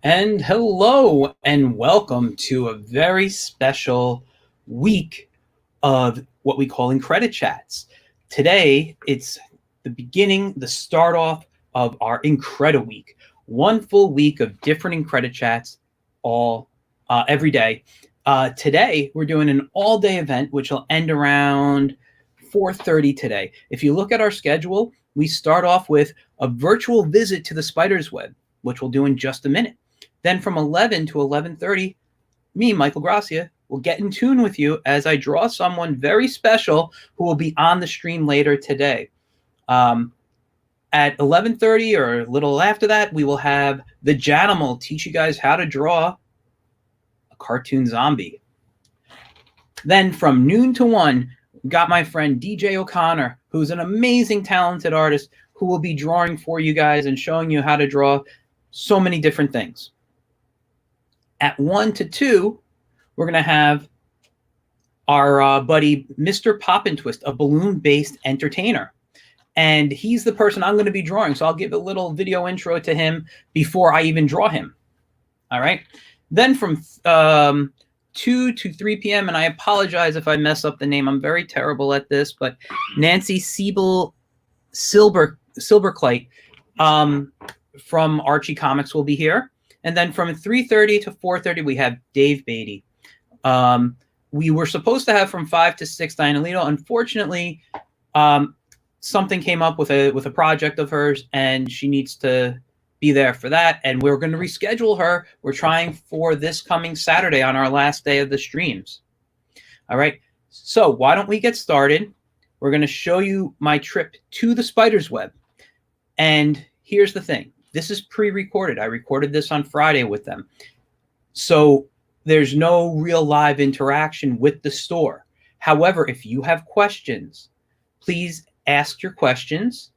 And hello and welcome to a very special week of what we call Incredit Chats. Today, it's the start off of our Incrediweek. One full week of different Incredit Chats every day. Today, we're doing an all-day event, which will end around 4:30 today. If you look at our schedule, we start off with a virtual visit to the spider's web, which we'll do in just a minute. Then from 11 to 11:30, me, Michael Grassia, will get in tune with you as I draw someone very special who will be on the stream later today. At 11:30 or a little after that, we will have the Janimal teach you guys how to draw a cartoon zombie. Then from noon to 1, got my friend DJ O'Connor, who's an amazing, talented artist who will be drawing for you guys and showing you how to draw so many different things. At 1 to 2, we're going to have our buddy, Mr. PoppinTwist, a balloon-based entertainer. And he's the person I'm going to be drawing, so I'll give a little video intro to him before I even draw him. All right? Then from 2 to 3 p.m., and I apologize if I mess up the name. I'm very terrible at this, but Nancy Silberkleit from Archie Comics will be here. And then from 3:30 to 4:30, we have Dave Beatty. We were supposed to have from 5 to 6 Diana Lito. Unfortunately, something came up with a project of hers, and she needs to be there for that. And we're going to reschedule her. We're trying for this coming Saturday on our last day of the streams. All right. So why don't we get started? We're going to show you my trip to the spider's web. And here's the thing. This is pre-recorded. I recorded this on Friday with them. So there's no real live interaction with the store. However, if you have questions, please ask your questions,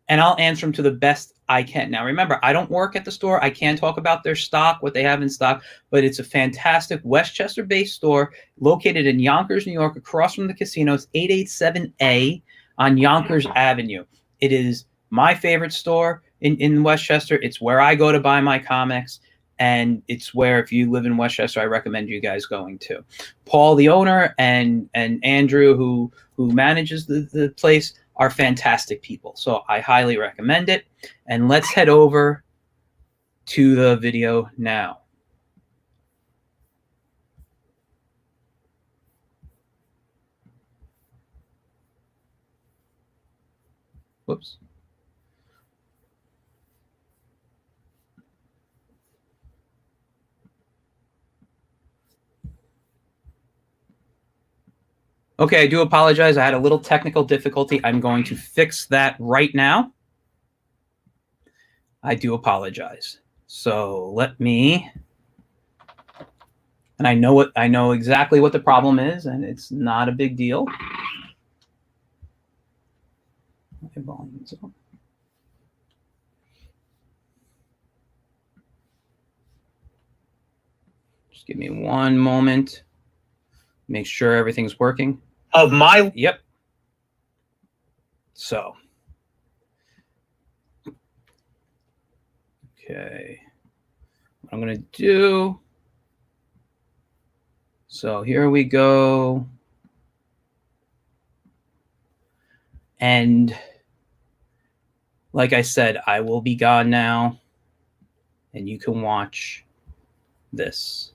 and I'll answer them to the best I can. Now, remember, I don't work at the store. I can't talk about their stock, what they have in stock, but it's a fantastic Westchester-based store located in Yonkers, New York, across from the casino. It's 887A on Yonkers Avenue. It is my favorite store in Westchester. It's where I go to buy my comics, and it's where, if you live in Westchester, I recommend you guys going to. Paul, the owner, and Andrew, who manages the place, are fantastic people. So I highly recommend it. And let's head over to the video now. Whoops. Okay, I do apologize. I had a little technical difficulty. I'm going to fix that right now. I do apologize. So let me, and I know exactly what the problem is, and it's not a big deal. My volume's up. Just give me one moment. Make sure everything's working. Yep. So. Okay. What I'm going to do. So here we go. And like I said, I will be gone now, and you can watch this.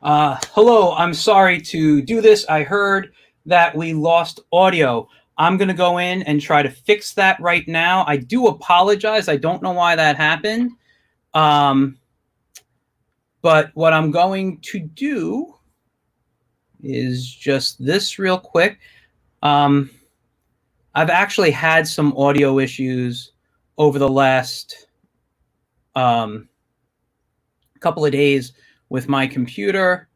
Hello, I'm sorry to do this. I heard that we lost audio. I'm going to go in and try to fix that right now. I do apologize. I don't know why that happened. But what I'm going to do is just this real quick. I've actually had some audio issues over the last couple of days with my computer.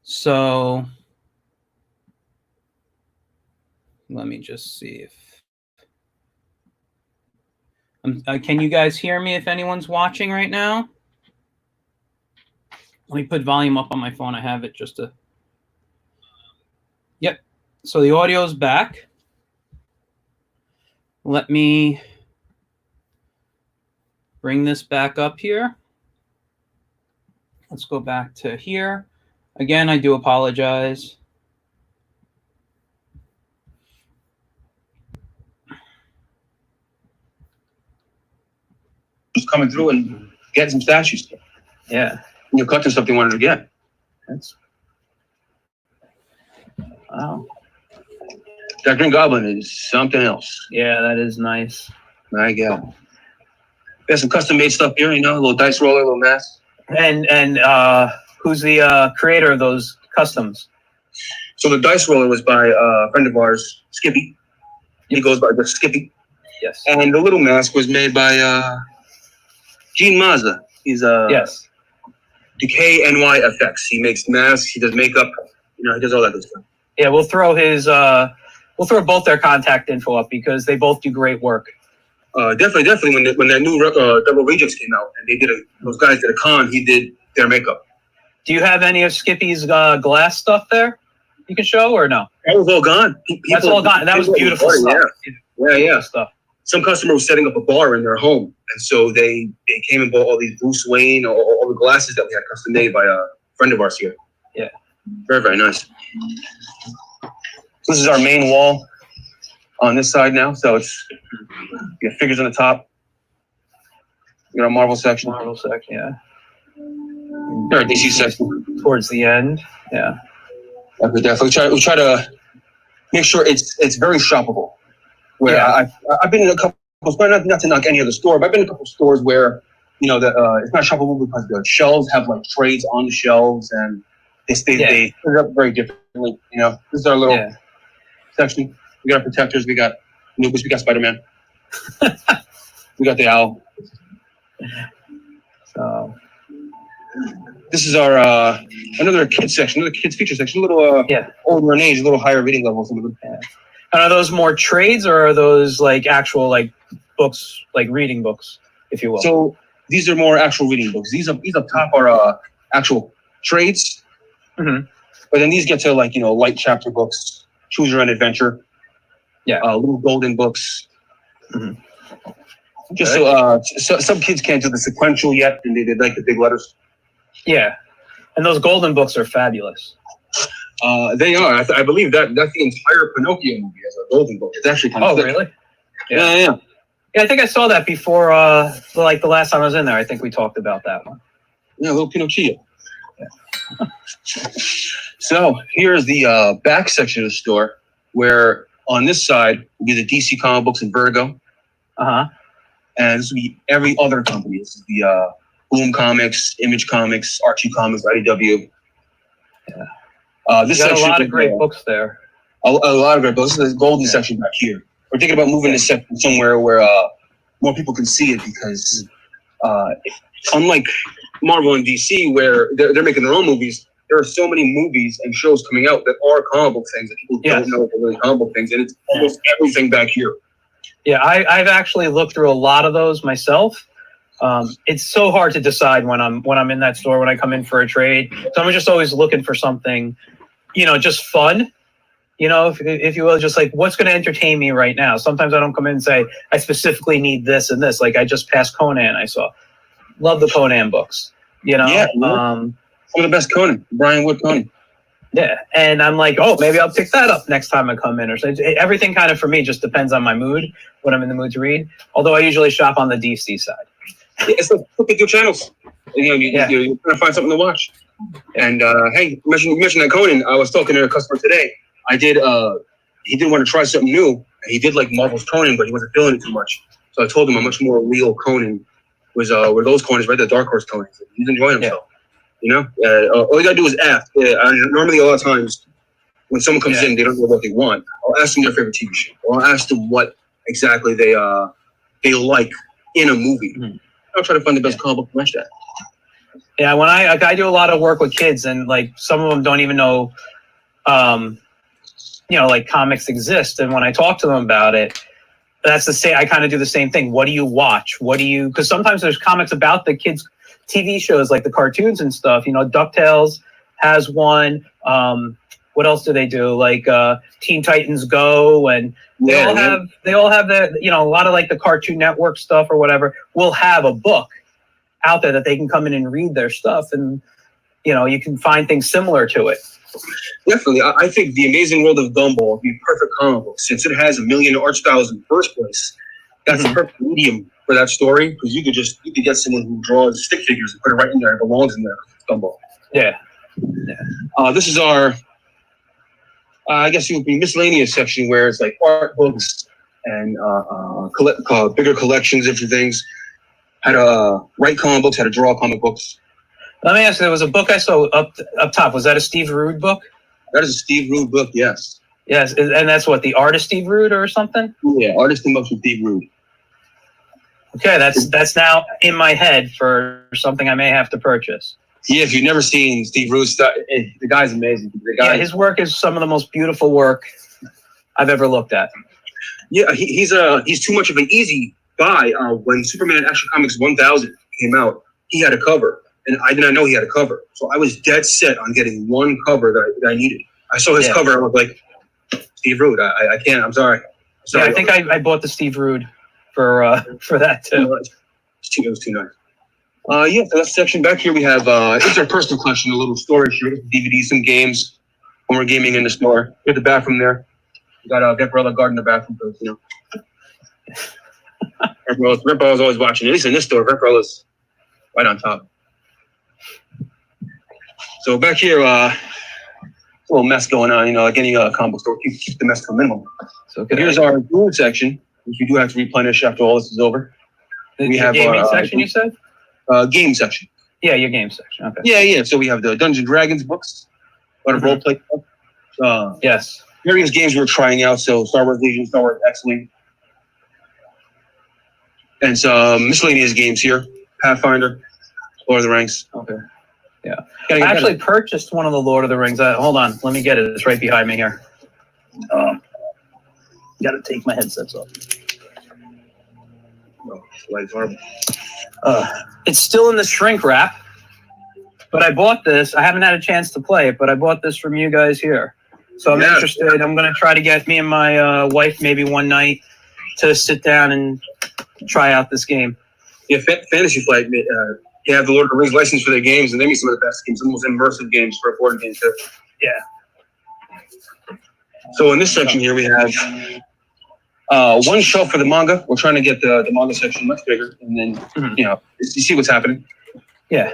So let me just see if can you guys hear me if anyone's watching right now? Let me put volume up on my phone. I have it just to. Yep. So the audio is back. Let me bring this back up here. Let's go back to here. Again, I do apologize. Just coming through and getting some statues. Yeah. You're collecting stuff they wanted to get. That's wow. That Green Goblin is something else. Yeah, that is nice. My God. There's some custom made stuff here, you know, a little dice roller, a little mask. And who's the creator of those customs? So the dice roller was by a friend of ours, Skippy. He goes by the Skippy. Yes. And the little mask was made by Gene Mazza. He's yes. Decay NY Effects. He makes masks, he does makeup, you know, he does all that good stuff. Yeah, we'll throw his we'll throw both their contact info up because they both do great work. Definitely. When that new Double Rejects came out and they did those guys did a con, he did their makeup. Do you have any of Skippy's glass stuff there you can show or no? That was all gone. That's all gone. That was beautiful stuff. Yeah. Stuff. Some customer was setting up a bar in their home, and so they came and bought all these Bruce Wayne, or all the glasses that we had custom made by a friend of ours here. Yeah. Very, very nice. This is our main wall on this side now. So it's you got figures on the top. You got our Marvel section. Marvel section, yeah. Our DC section. Towards the end, yeah. We definitely try to make sure it's very shoppable. Where yeah. I've been in a couple, not to knock any other store, but I've been in a couple stores where, you know, it's not shoppable because the shelves have like trades on the shelves and they put it up very differently. You know, this is our little section. We got our protectors. We got Anubis. We got Spider-Man. We got the owl. So this is our another kids section, another kids feature section. A little older in age, a little higher reading level. Some of them. Yeah. And are those more trades or are those like actual like books, like reading books, if you will? So these are more actual reading books. These up top are actual trades. Mm-hmm. But then these get to like, you know, light chapter books, choose your own adventure. Yeah. Little golden books. Mm-hmm. Just so some kids can't do the sequential yet, and they did like the big letters. Yeah. And those golden books are fabulous. They are. I believe that's the entire Pinocchio movie as a golden book. It's actually kind of thick. Really? Yeah. Yeah, I think I saw that before, like the last time I was in there. I think we talked about that one. Yeah, a little Pinocchio. Yeah. So here's the back section of the store, where on this side will be the DC comic books and Vertigo. Uh-huh. And this will be every other company. This is the Boom Comics, Image Comics, Archie Comics, IDW. Yeah. This got a lot of great books there. A lot of great books. This is the golden section back here. We're thinking about moving this section somewhere where more people can see it because unlike Marvel and DC, where they're making their own movies, there are so many movies and shows coming out that are comic book things that people don't know are really comic book things, and it's almost everything back here. Yeah, I've actually looked through a lot of those myself. It's so hard to decide when I'm in that store, when I come in for a trade. So I'm just always looking for something, you know, just fun, you know, if you will, just like what's going to entertain me right now. Sometimes I don't come in and say I specifically need this and this. Like I just passed Conan. I saw, love the Conan books, you know. Yeah. Some of the best Conan, Brian Wood Conan. Yeah, and I'm like, oh, maybe I'll pick that up next time I come in. Or so everything kind of for me just depends on my mood when I'm in the mood to read. Although I usually shop on the DC side. Yeah, it's like flipping through channels. You're gonna find something to watch. And hey, you mentioned that Conan. I was talking to a customer today. He did want to try something new. He did like Marvel's Conan, but he wasn't feeling it too much. So I told him a much more real Conan was were those Conans, right? The Dark Horse Conan. He's enjoying himself. All you gotta do is ask. Normally, a lot of times when someone comes in, they don't know what they want. I'll ask them their favorite TV show, or I'll ask them what exactly they like in a movie. Mm-hmm. I'll try to find the best comic book to match that. Yeah, when I do a lot of work with kids, and like some of them don't even know, like comics exist. And when I talk to them about it, that's the same. I kind of do the same thing. What do you watch? Because sometimes there's comics about the kids' TV shows, like the cartoons and stuff. DuckTales has one. What else do they do? Like Teen Titans Go, and they all have the a lot of like the Cartoon Network stuff or whatever. Will have a book out there that they can come in and read their stuff, and you can find things similar to it. Definitely, I think The Amazing World of Gumball would be a perfect comic book since it has a million art styles in the first place. That's the perfect medium for that story, because you could get someone who draws stick figures and put it right in there. It belongs in there. Gumball. Yeah. This is our, I guess it would be miscellaneous section where it's like art books and bigger collections, different things. How to write comic books, how to draw comic books. Let me ask you, there was a book I saw up top. Was that a Steve Rude book? That is a Steve Rude book, yes. Yes, and that's what, the artist Steve Rude or something? Yeah, artist and books with Steve Rude. Okay, that's now in my head for something I may have to purchase. Yeah, if you've never seen Steve Rude's stuff, the guy's amazing. His work is some of the most beautiful work I've ever looked at. Yeah, he's too much of an easy guy. When Superman Action Comics 1000 came out, he had a cover. And I did not know he had a cover. So I was dead set on getting one cover that I needed. I saw his cover, and I was like, Steve Rude, I can't, I'm sorry. I think I bought the Steve Rude for that too. It was too nice. So that section back here, we have, it's our personal collection, a little storage here, DVDs, some games, when we're gaming in the store. We have the bathroom there. We got a Vaporella guard in the bathroom, Vaporella's always watching. At least in this store, Vaporella's right on top. So back here, a little mess going on, like any comic book store. Keep the mess to a minimum. So here's our food section, which we do have to replenish after all this is over. We have gaming section, you said? Game section. Yeah, your game section. Okay. Yeah. So we have the Dungeons & Dragons books, a lot of role play stuff. Yes. Various games we're trying out. So Star Wars Legion, Star Wars X-Wing, and some miscellaneous games here. Pathfinder, Lord of the Rings. Okay. Yeah. I actually purchased one of the Lord of the Rings. Hold on. Let me get it. It's right behind me here. Got to take my headsets off. It's still in the shrink wrap, but I bought this. I haven't had a chance to play it, but I bought this from you guys here. So I'm interested. I'm going to try to get me and my wife maybe one night to sit down and try out this game. Yeah, Fantasy Flight. They have the Lord of the Rings license for their games, and they make some of the best games, the most immersive games for a board game too. Yeah. So in this section here, we have one shelf for the manga. We're trying to get the manga section much bigger, and then you see what's happening. Yeah.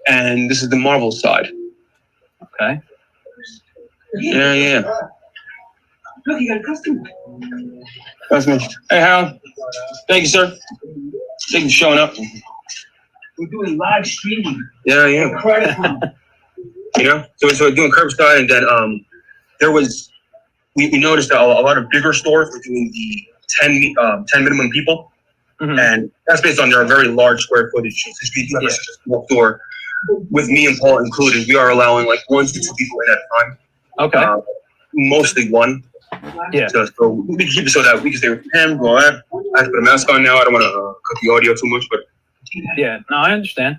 And this is the Marvel side. Okay. Yeah. Look, you got a customer. Customer. Hey, Harold. Thank you, sir. Thank you for showing up. We're doing live streaming. Yeah. Incredible. So we're doing curbside, and then we noticed that a lot of bigger stores were doing the 10 minimum people, and that's based on their very large square footage. Since we do have such a small store, with me and Paul included, we are allowing like 1 to 2 people in at a time. Okay. Mostly one. Yeah. So we can keep it so that we can stay with him. Well, I have to put a mask on now. I don't want to cut the audio too much, but. Yeah, no, I understand.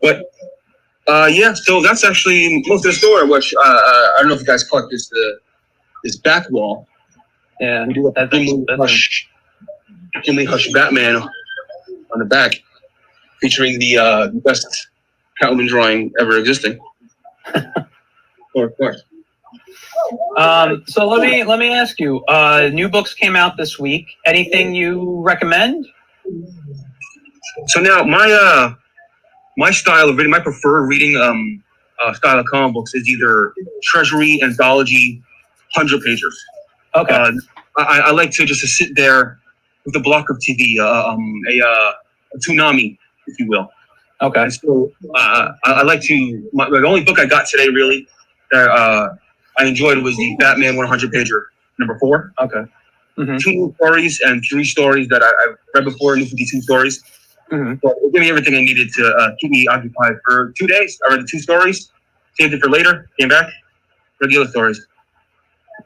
But so that's actually most of the store. Which I don't know if you guys caught this back wall. Yeah, we do a Jimmy Hush Batman on the back, featuring the best Catwoman drawing ever existing. Of course. So let me ask you. New books came out this week. Anything you recommend? So now my style of reading, my preferred reading style of comic books is either treasury, anthology, 100-pagers. Okay. I like to just to sit there with a block of TV, a tsunami, if you will. Okay. And so I like to. The only book I got today really that I enjoyed was the Batman 100-pager number 4. Okay. Mm-hmm. 2 new stories and 3 stories that I've read before, new 52 stories. Mm-hmm. So it gave me everything I needed to keep me occupied for 2 days. I read the 2 stories, saved it for later, came back, read the other stories.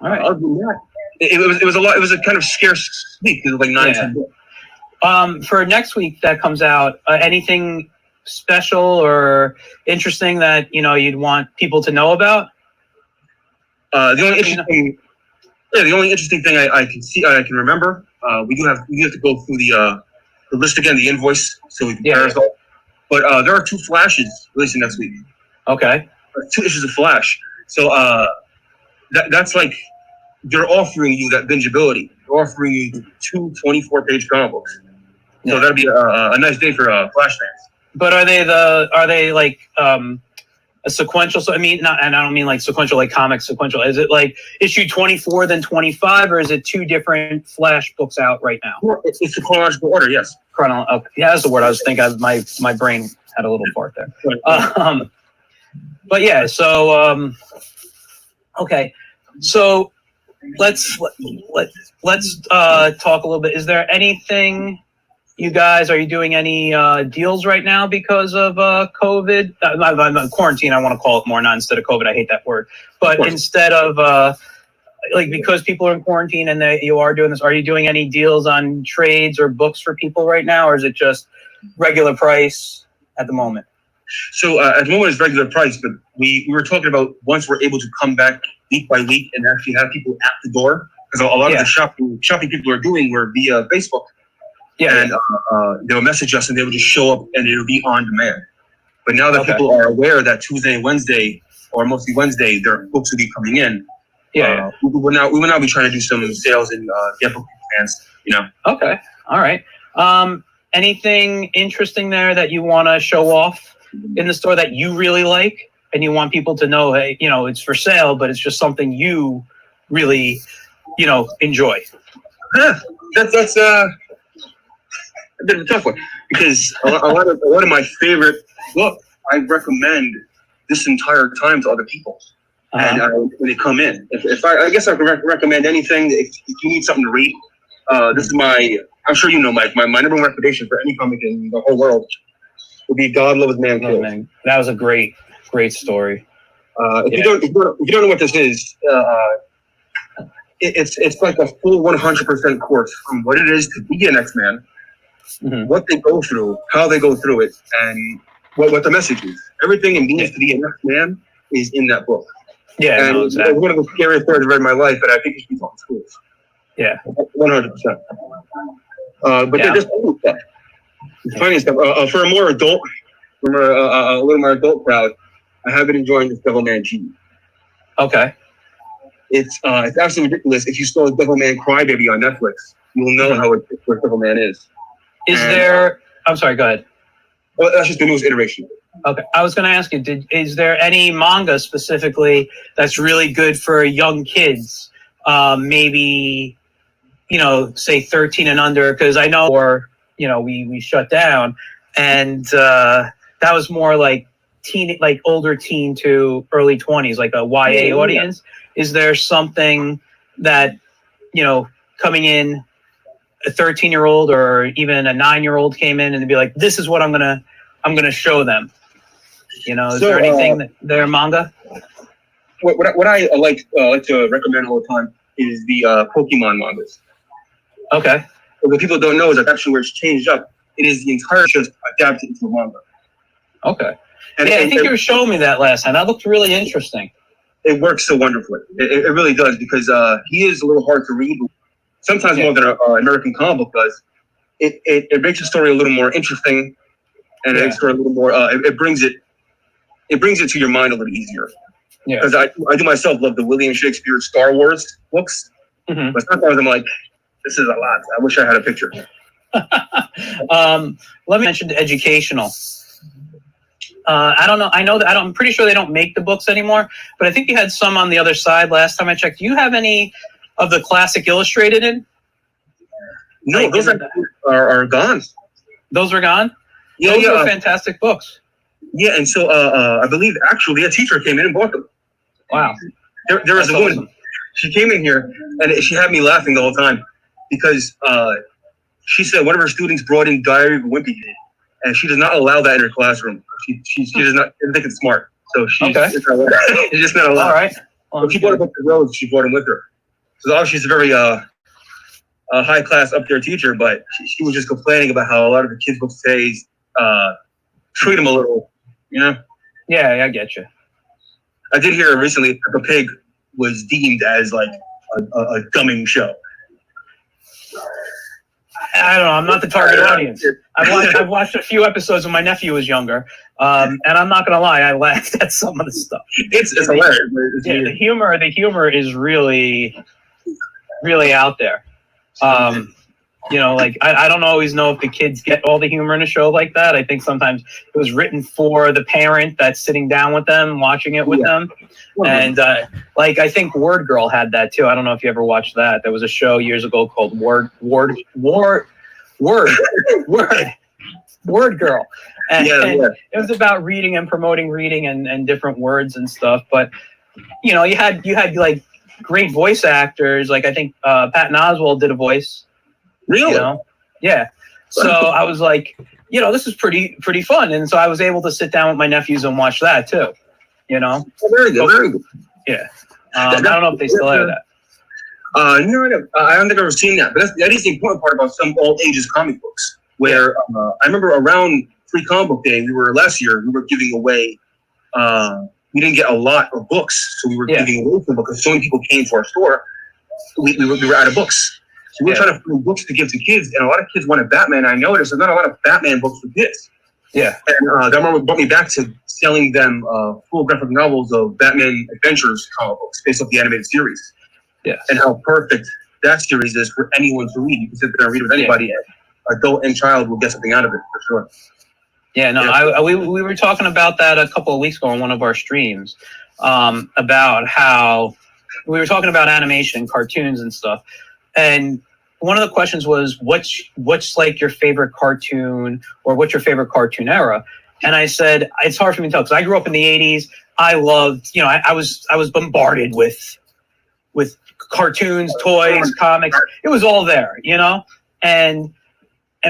All right. Other than that, it was a lot. It was a kind of scarce week. It was like 9, 10 books. For next week that comes out, anything special or interesting that you'd want people to know about? The only interesting thing I can remember. We have to go through the list again, the invoice, so we can compare us all. But there are 2 flashes releasing next week. Okay. 2 issues of Flash. So that's like they're offering you that bingeability. They're offering you 2 24-page comic books. Yeah. So that'd be a nice day for Flash fans. But are they like a sequential? So I mean, not, and I don't mean like sequential, like comic sequential. Is it like issue 24 then 25, or is it 2 different Flash books out right now? It's a chronological order, yes. Okay. Yeah, that's the word I was thinking of. My brain had a little part there. But yeah, so okay, so let's talk a little bit. Is there anything? You guys, are you doing any deals right now because of COVID? Quarantine, I want to call it more, not instead of COVID. I hate that word. But instead of, because people are in quarantine and you are doing this, are you doing any deals on trades or books for people right now? Or is it just regular price at the moment? So at the moment it's regular price, but we were talking about once we're able to come back week by week and actually have people at the door. Because a lot of the shopping people are doing were via Facebook. Yeah, and they would message us and they would just show up and it would be on demand. But now that people are aware that Tuesday and Wednesday, or mostly Wednesday, their books will be coming in. Yeah, we will now be trying to do some sales and get book fans. Okay, all right. Anything interesting there that you want to show off in the store that you really like and you want people to know? Hey, it's for sale, but it's just something you really, enjoy. That's a bit of a tough one because a lot of my favorite books I recommend this entire time to other people, and when they come in, if I guess I can recommend anything. If you need something to read, this is I'm sure Mike, my number 1 recommendation for any comic in the whole world would be God Loves Man Kills. That was a great story. If you don't know what this is, it's like a full 100% course from what it is to be an X-Man. Mm-hmm. What they go through, how they go through it, and what the message is. Everything it means to be an X-Man is in that book. Yeah, and exactly. It's one of the scariest stories I've read in my life, but I think it should be taught in schools. Yeah, 100%. But they're just funny stuff. For a more adult, from a little more adult crowd, I have been enjoying this Devilman G. Okay. It's absolutely ridiculous. If you saw Devilman Crybaby on Netflix, you will know what Devilman is. I'm sorry, go ahead. Well, that's just the newest iteration. Okay. I was going to ask you, is there any manga specifically that's really good for young kids? Maybe, say 13 and under, because I know, we shut down, and that was more like older teen to early 20s, like a YA audience. Is there something that, coming in, a 13-year-old or even a 9-year-old came in and they'd be like, this is what I'm gonna show them. Is there anything that their manga? What I like to recommend all the time is the Pokemon mangas. Okay. What people don't know is that actually where it's changed up, it is the entire just adapted into a manga. Okay. And I think you were showing me that last time. That looked really interesting. It works so wonderfully. It really does, because he is a little hard to read. Sometimes more than an American comic book does. It makes the story a little more interesting, and it makes the story a little more. It brings it to your mind a little easier. Yeah. Because I do myself love the William Shakespeare Star Wars books, but sometimes I'm like, this is a lot. I wish I had a picture. Let me mention educational. I don't know. I know that I'm pretty sure they don't make the books anymore, but I think you had some on the other side last time I checked. Do you have any of the classic illustrated in? No, Like, those are gone. Those are gone? Yeah, Those yeah. are fantastic books. Yeah, and so I believe actually a teacher came in and bought them. Wow. There was That's a woman. awesome. She came in here and she had me laughing the whole time because she said one of her students brought in Diary of a Wimpy Kid, and she does not allow that in her classroom. She does not think it's smart, so she's Okay. just not allowed. All right. Well, But she bought a book of Rose. She brought him with her. So obviously she's a very high class up there teacher, but she was just complaining about how a lot of the kids' books today treat them a little, you know. Yeah, I get you. I did hear recently Peppa Pig was deemed as like a dumbing show. I don't know. I'm not the target audience. I've watched a few episodes when my nephew was younger, and I'm not gonna lie, I laughed at some of the stuff. It's hilarious. It's Yeah, the humor is really out there. You know, like I don't always know if the kids get all the humor in a show like that. I think sometimes it was written for the parent that's sitting down with them, watching it with them. And like I think Word Girl had that too. I don't know if you ever watched that. There was a show years ago called Word Girl. And it was about reading and promoting reading and different words and stuff. But you know, you had like great voice actors. Like I think Patton Oswalt did a voice. Really? You know? Yeah. So I was like, you know, this is pretty fun. And so I was able to sit down with my nephews and watch that too. You know? Oh, very good, very good. Yeah. I don't know if they still have that. No, I don't think I've ever seen that. But that is the important part about some all ages comic books. Where I remember around Free Comic Book Day, last year we were giving away. We didn't get a lot of books, so we were giving away some books because so many people came to our store. We were out of books. So we were trying to find books to give to kids, and a lot of kids wanted Batman. I noticed there's not a lot of Batman books for kids. Yeah. And that brought me back to selling them full graphic novels of Batman Adventures comic books based off the animated series. Yeah. And how perfect that series is for anyone to read. You can sit there and read with anybody. Yeah. Adult and child will get something out of it for sure. Yeah, no, we were talking about that a couple of weeks ago on one of our streams about how we were talking about animation, cartoons and stuff. And one of the questions was, what's like your favorite cartoon or what's your favorite cartoon era? And I said, it's hard for me to tell because I grew up in the 80s. I loved, you know, I was bombarded with cartoons, toys, comics. It was all there, you know?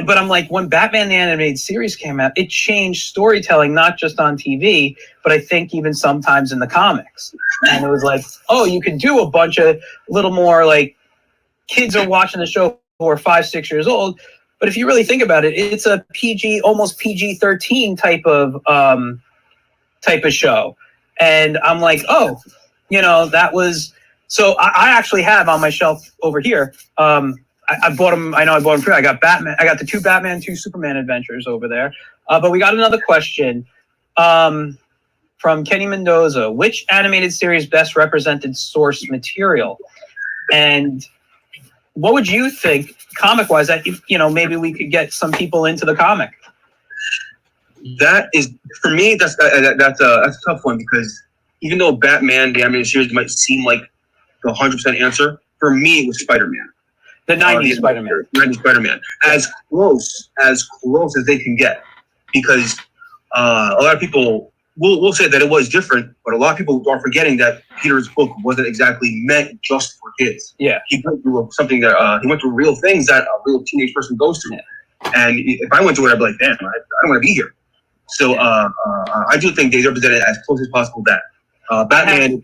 But I'm like, when Batman the Animated Series came out, it changed storytelling, not just on TV, but I think even sometimes in the comics. And it was like, oh, you can do a bunch of little more like kids are watching the show who are 5, 6 years old. But if you really think about it, it's a PG, almost PG-13 type of show. And I'm like, oh, you know, that was, so I actually have on my shelf over here, I bought them. I know I bought them free. I got Batman. I got the 2 Batman, 2 Superman adventures over there. But we got another question from Kenny Mendoza. Which animated series best represented source material? And what would you think, comic-wise, that you know maybe we could get some people into the comic? That is, for me, that's a tough one because even though Batman the animated series might seem like the 100% answer, for me it was Spider-Man. The 90s Spider-Man. 90s Spider-Man. As close as they can get. Because a lot of people will say that it was different, but a lot of people are forgetting that Peter's book wasn't exactly meant just for kids. Yeah. He went through something that, he went through real things that a real teenage person goes through. Yeah. And if I went through it, I'd be like, damn, I don't want to be here. So I do think they represented as close as possible that. Batman,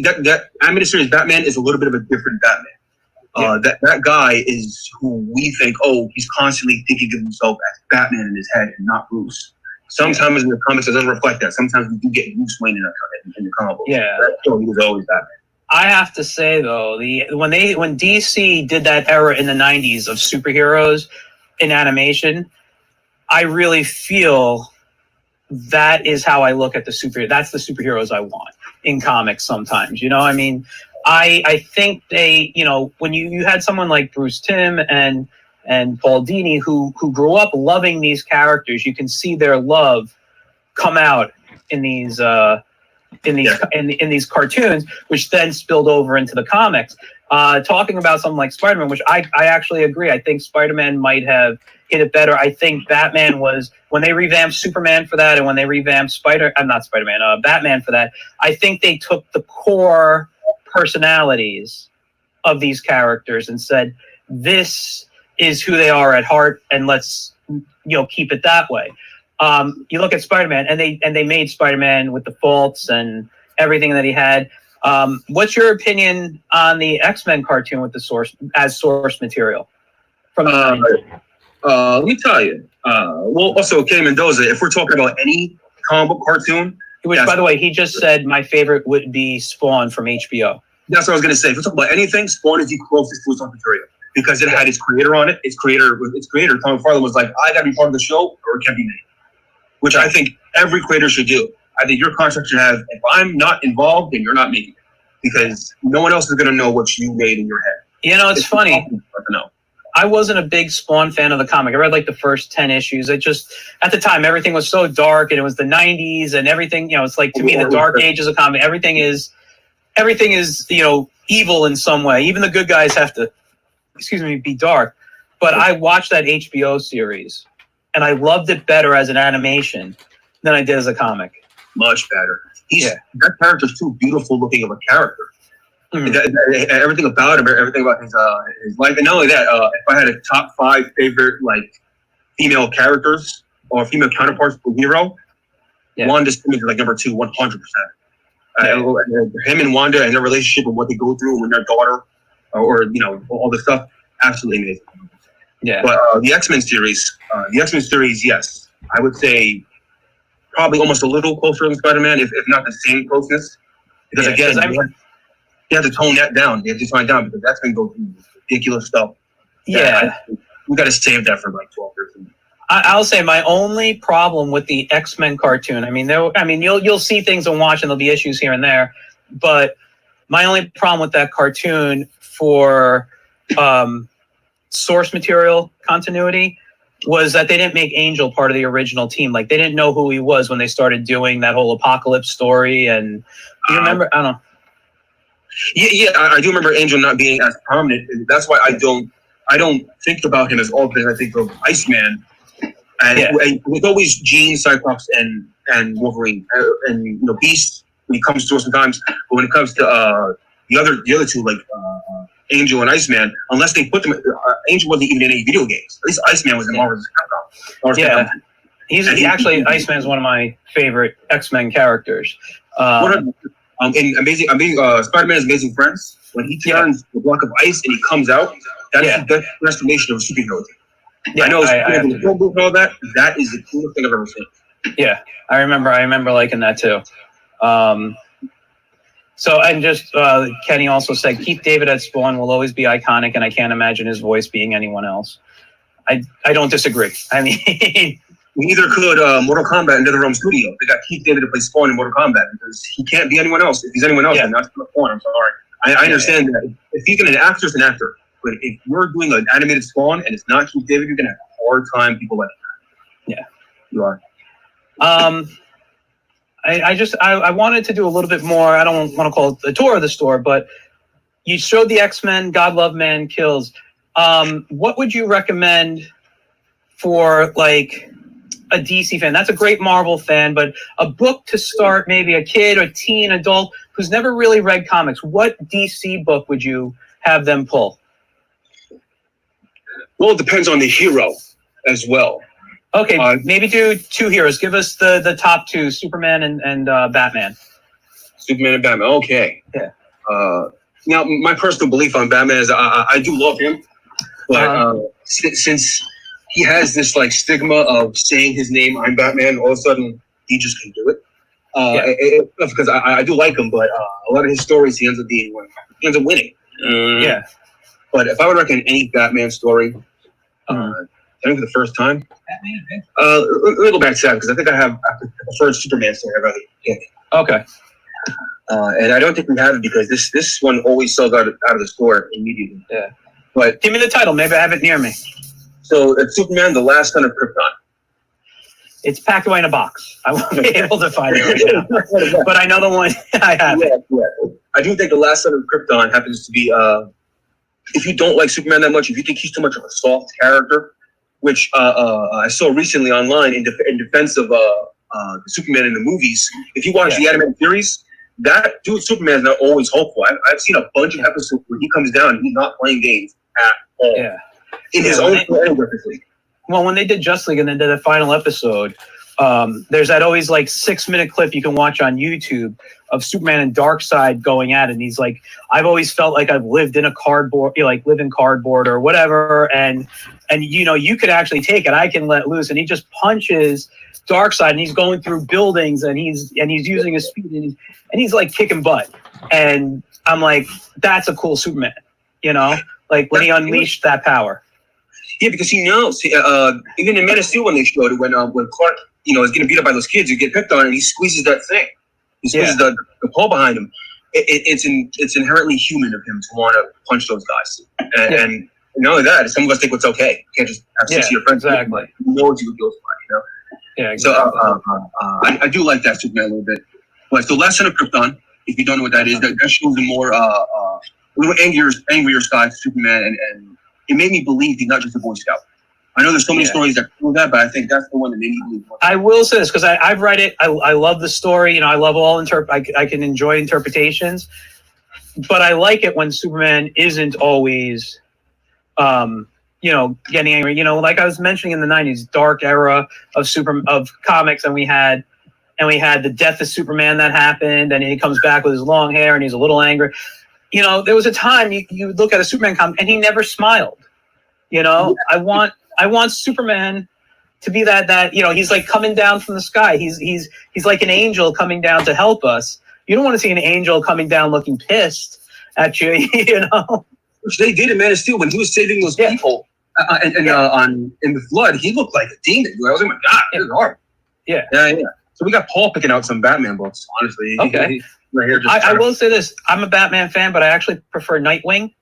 that animated series Batman is a little bit of a different Batman. That guy is who we think, oh, he's constantly thinking of himself as Batman in his head and not Bruce. Sometimes in the comics it doesn't reflect that. Sometimes we do get Bruce Wayne in the comic books. Yeah. So he was always Batman. I have to say though, when DC did that era in the 90s of superheroes in animation, I really feel that is how I look at the superhero. That's the superheroes I want in comics sometimes. You know, I mean, I think they, you know, when you had someone like Bruce Timm and Paul Dini who grew up loving these characters, you can see their love come out in these in these cartoons, which then spilled over into the comics. Talking about something like Spider-Man, which I actually agree. I think Spider-Man might have hit it better. I think Batman was, when they revamped Superman for that, and when they revamped Batman for that, I think they took the core personalities of these characters and said, this is who they are at heart, and let's keep it that way. You look at Spider-Man, and they made Spider-Man with the faults and everything that he had. What's your opinion on the X-Men cartoon with the source material from the 90s? Let me tell you. Well, also Kenny Mendoza. If we're talking about any comic book cartoon, which, by the way, he just said my favorite would be Spawn from HBO. That's what I was gonna say. If we're talking about anything, Spawn is the closest to its own material because it had its creator on it. Its creator, Tom McFarlane, was like, I gotta be part of the show or it can't be made. Which I think every creator should do. I think your contract should have, if I'm not involved, then you're not making it. Because no one else is going to know what you made in your head. It's funny. I wasn't a big Spawn fan of the comic. I read like the first 10 issues. It just, at the time, everything was so dark, and it was the 90s, and everything, it's like, to me, the dark ages of comic. Everything is, evil in some way. Even the good guys have to, be dark. But I watched that HBO series, and I loved it better as an animation than I did as a comic. Much better. That character's too beautiful looking of a character. Everything about him, everything about his life, and not only that. If I had a top 5 favorite female characters or female counterparts for hero, Wanda Simmons is number 2, 100%. Him and Wanda and their relationship and what they go through when their daughter, or all this stuff, absolutely amazing. Yeah. But the X-Men series, yes, I would say probably almost a little closer than Spider-Man, if not the same closeness. Because again, you have to tone that down. You have to tone it down because that's going to go through ridiculous stuff. Yeah. We got to save that for 12 years. I'll say my only problem with the X-Men cartoon, you'll see things and watch, and there'll be issues here and there, but my only problem with that cartoon for source material continuity was that they didn't make Angel part of the original team. Like, they didn't know who he was when they started doing that whole Apocalypse story. And do you remember? I don't know. Yeah, I do remember Angel not being as prominent. That's why I don't think about him as all because I think of Iceman. And with always Jean, Cyclops, and Wolverine, and Beast when he comes to us sometimes. But when it comes to the other two, Angel and Iceman, unless they put them, Angel wasn't even in any video games. At least Iceman was in Marvel's Capcom. Yeah, Iceman is one of my favorite X-Men characters. In Spider-Man's Amazing Friends, when he turns the block of ice and he comes out, that's the best transformation of a superhero. I know and all that. That is the coolest thing I've ever seen. Yeah, I remember liking that too. So, and just Kenny also said, Keith David at Spawn will always be iconic, and I can't imagine his voice being anyone else. I don't disagree. Neither could Mortal Kombat in NetherRealm Studio. They got Keith David to play Spawn in Mortal Kombat because he can't be anyone else. If he's anyone else, then that's the point. I'm sorry. I understand that. If he's an actor, it's an actor. But if you're doing an animated Spawn and it's not Keith David, you're going to have a hard time people like that. Yeah. You are. I wanted to do a little bit more. I don't want to call it the tour of the store, but you showed the X-Men, God Love Man Kills. What would you recommend for a DC fan? That's a great Marvel fan, but a book to start maybe a kid or teen, adult who's never really read comics. What DC book would you have them pull? Well, it depends on the hero as well. Okay, maybe do 2 heroes. Give us the top 2, Superman and Batman. Superman and Batman. Okay. Yeah. Now, my personal belief on Batman is I do love him, but since he has this stigma of saying his name, I'm Batman, all of a sudden he just can do it. Because I do like him, but a lot of his stories he ends up winning. Yeah. But if I would recommend any Batman story, I think for the first time, let me go back to that because I think I have the first Superman story I'd rather get. Okay. And I don't think we have it because this one always sells out of the store immediately. Yeah. But give me the title. Maybe I have it near me. So it's Superman, the Last Son of Krypton. It's packed away in a box. I won't be able to find it right now. But I know the one I have. Yeah. I do think the last son of Krypton happens to be, if you don't like Superman that much, if you think he's too much of a soft character, which I saw recently online in defense of Superman in the movies. If you watch the animated series, that dude Superman is not always hopeful. I've seen a bunch of episodes where he comes down and he's not playing games at all. Yeah. In his own League. Well, when they did Justice League and then did the final episode, there's that always like 6-minute clip you can watch on YouTube of Superman and Darkseid going at it. And he's like, I've always felt like I've lived in a cardboard, live in cardboard or whatever. And you could actually take it. I can let loose. And he just punches Darkseid and he's going through buildings and he's using his speed and he's like kicking butt. And I'm like, that's a cool Superman, like when he unleashed that power. Yeah, because he knows. Even in Man of Steel, when they showed it, when Clark, is getting beat up by those kids who get picked on, and he squeezes that thing. He squeezes the pole behind him. It's inherently human of him to want to punch those guys. And not only that, some of us think it's okay. You can't just have 6 of your friends. Exactly. You know what you would feel fine, Yeah, exactly. So I do like that Superman a little bit. But so Last Son of Krypton, if you don't know what that is, that shows a more a little angrier side to Superman, and it made me believe he's not just a Boy Scout. I know there's so many stories that prove that, but I think that's the one that made me believe. I will say this because I've read it. I love the story. I love all I can enjoy interpretations, but I like it when Superman isn't always, getting angry. Like I was mentioning in the '90s, dark era of comics, and we had the death of Superman that happened, and he comes back with his long hair and he's a little angry. There was a time you look at a Superman comic and he never smiled. I want Superman to be that he's like coming down from the sky. He's like an angel coming down to help us. You don't want to see an angel coming down looking pissed at you, Which they did in Man of Steel when he was saving those people. In the flood, he looked like a demon. I was like, oh my God, this is hard. Yeah. So we got Paul picking out some Batman books, honestly. Okay. Right here, I will say this. I'm a Batman fan, but I actually prefer Nightwing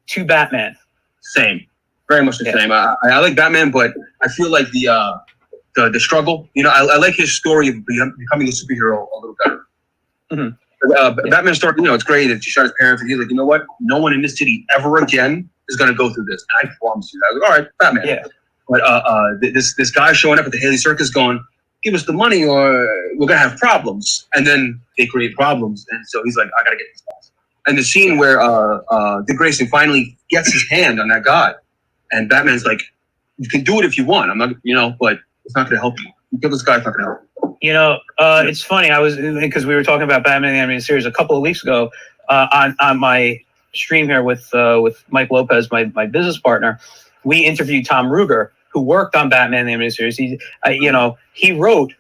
to Batman. Same. Very much the same. I like Batman, but I feel like the struggle, I like his story of becoming a superhero a little better. Mm-hmm. Batman's story, it's great that he shot his parents and he's like, you know what? No one in this city ever again is going to go through this. And I promise you that. I was like, all right, Batman. Yeah. But this guy showing up at the Haley Circus going, give us the money or we're going to have problems. And then they create problems. And so he's like, I got to get these guys. And the scene where Dick Grayson finally gets his hand on that guy. And Batman's like, you can do it if you want. I'm not, but it's not going to help you. You kill this guy, it's not going to help you. It's funny. Because we were talking about Batman the Animated Series a couple of weeks ago on my stream here with Mike Lopez, my business partner. We interviewed Tom Ruger, who worked on Batman the Animated Series. He wrote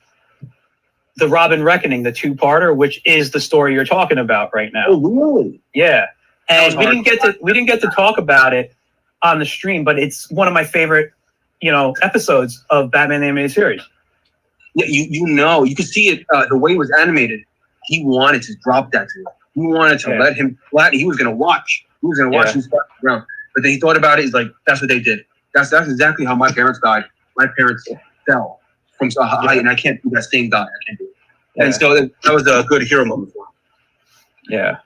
the Robin Reckoning, the 2-parter, which is the story you're talking about right now. Oh, really? Yeah. And we didn't get to talk about it on the stream, but it's one of my favorite, episodes of Batman the Animated Series. Yeah, you could see it the way it was animated. He wanted to drop that to him. He wanted to let him flat. He was going to watch. He was going to watch him spot the ground. But then he thought about it. He's like, that's what they did. That's exactly how my parents died. My parents fell from so high, and I can't do that same die. I can't do it. Yeah. And so that was a good hero moment for him. Yeah.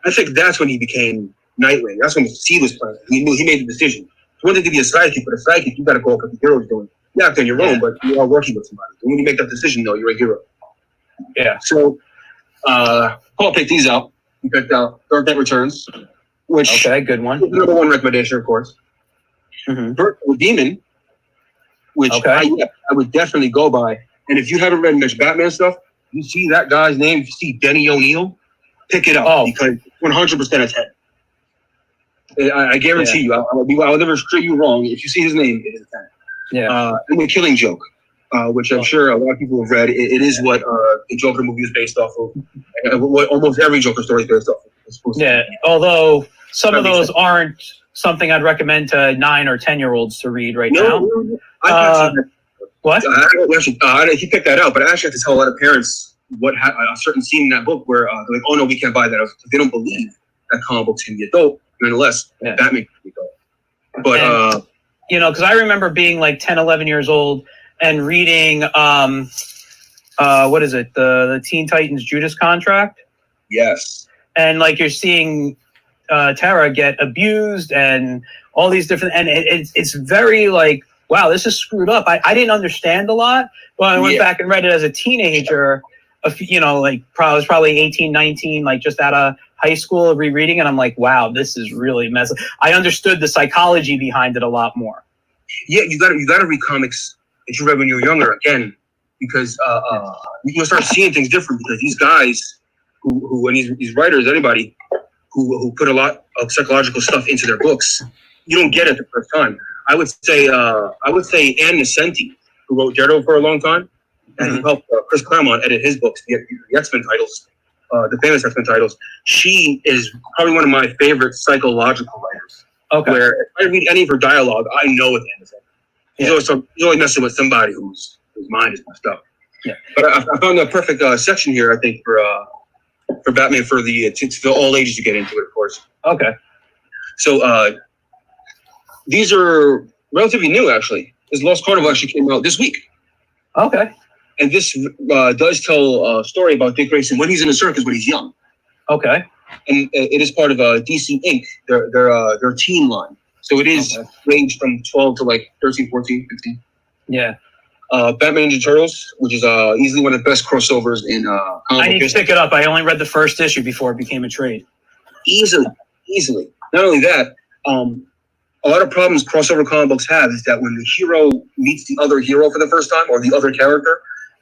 I think that's when he became Nightwing. That's when he was playing. He knew he made the decision. He wanted to be a sidekick, but a sidekick, you got to go off what the hero's doing. You have to on your own, but you are working with somebody. And when you make that decision, though, you're a hero. Yeah. So Paul picked these out. He picked Dark Knight Returns, which good one. Number one recommendation, of course. Mm-hmm. Birth of a Demon, which I would definitely go by. And if you haven't read much Batman stuff, you see that guy's name, you see Denny O'Neil, pick it up because 100% it's head. I guarantee you, I'll never straight you wrong. If you see his name, it is that. Yeah. And The Killing Joke, which I'm sure a lot of people have read. It is what the Joker movie is based off of. What almost every Joker story is based off of. Yeah. Although some of those aren't something I'd recommend to 9 or 10-year-olds to read now. What? He picked that out, but I actually have to tell a lot of parents what a certain scene in that book where they're like, "Oh no, we can't buy that." They don't believe that comic books can be adult. Nonetheless, Batman can be adult. But because I remember being like 10, 11 years old and reading what is it, the Teen Titans Judas Contract, Yes. and like you're seeing Tara get abused and all these different, and it's very like, wow, this is screwed up. I didn't understand a lot, but I went back and read it as a teenager, like I was probably 18, 19, like just out of high school, rereading, and I'm like, wow, this is really messy. I understood the psychology behind it a lot more. Yeah, you gotta read comics that you read when you were younger again, because you'll start seeing things different, because these guys who and these writers, anybody who put a lot of psychological stuff into their books, you don't get it the first time. I would say Ann Nesenti, who wrote Daredevil for a long time, and who helped Chris Claremont edit his books, the X-Men titles, the famous X-Men titles. She is probably one of my favorite psychological writers. Okay. Where if I read any of her dialogue, I know it's Ann Nesenti. He's always messing with somebody whose mind is messed up. Yeah. But I found the perfect section here, I think, for Batman, for the all ages to get into it, of course. Okay. So these are relatively new, actually. This Lost Carnival actually came out this week. Okay. And this does tell a story about Dick Grayson when he's in the circus, when he's young. Okay. And it is part of DC Inc., their teen line. So it is ranged from 12 to like 13, 14, 15. Yeah. Batman Ninja Turtles, which is easily one of the best crossovers in I need to pick it up. I only read the first issue before it became a trade. Easily. Not only that, a lot of problems crossover comic books have is that when the hero meets the other hero for the first time, or the other character,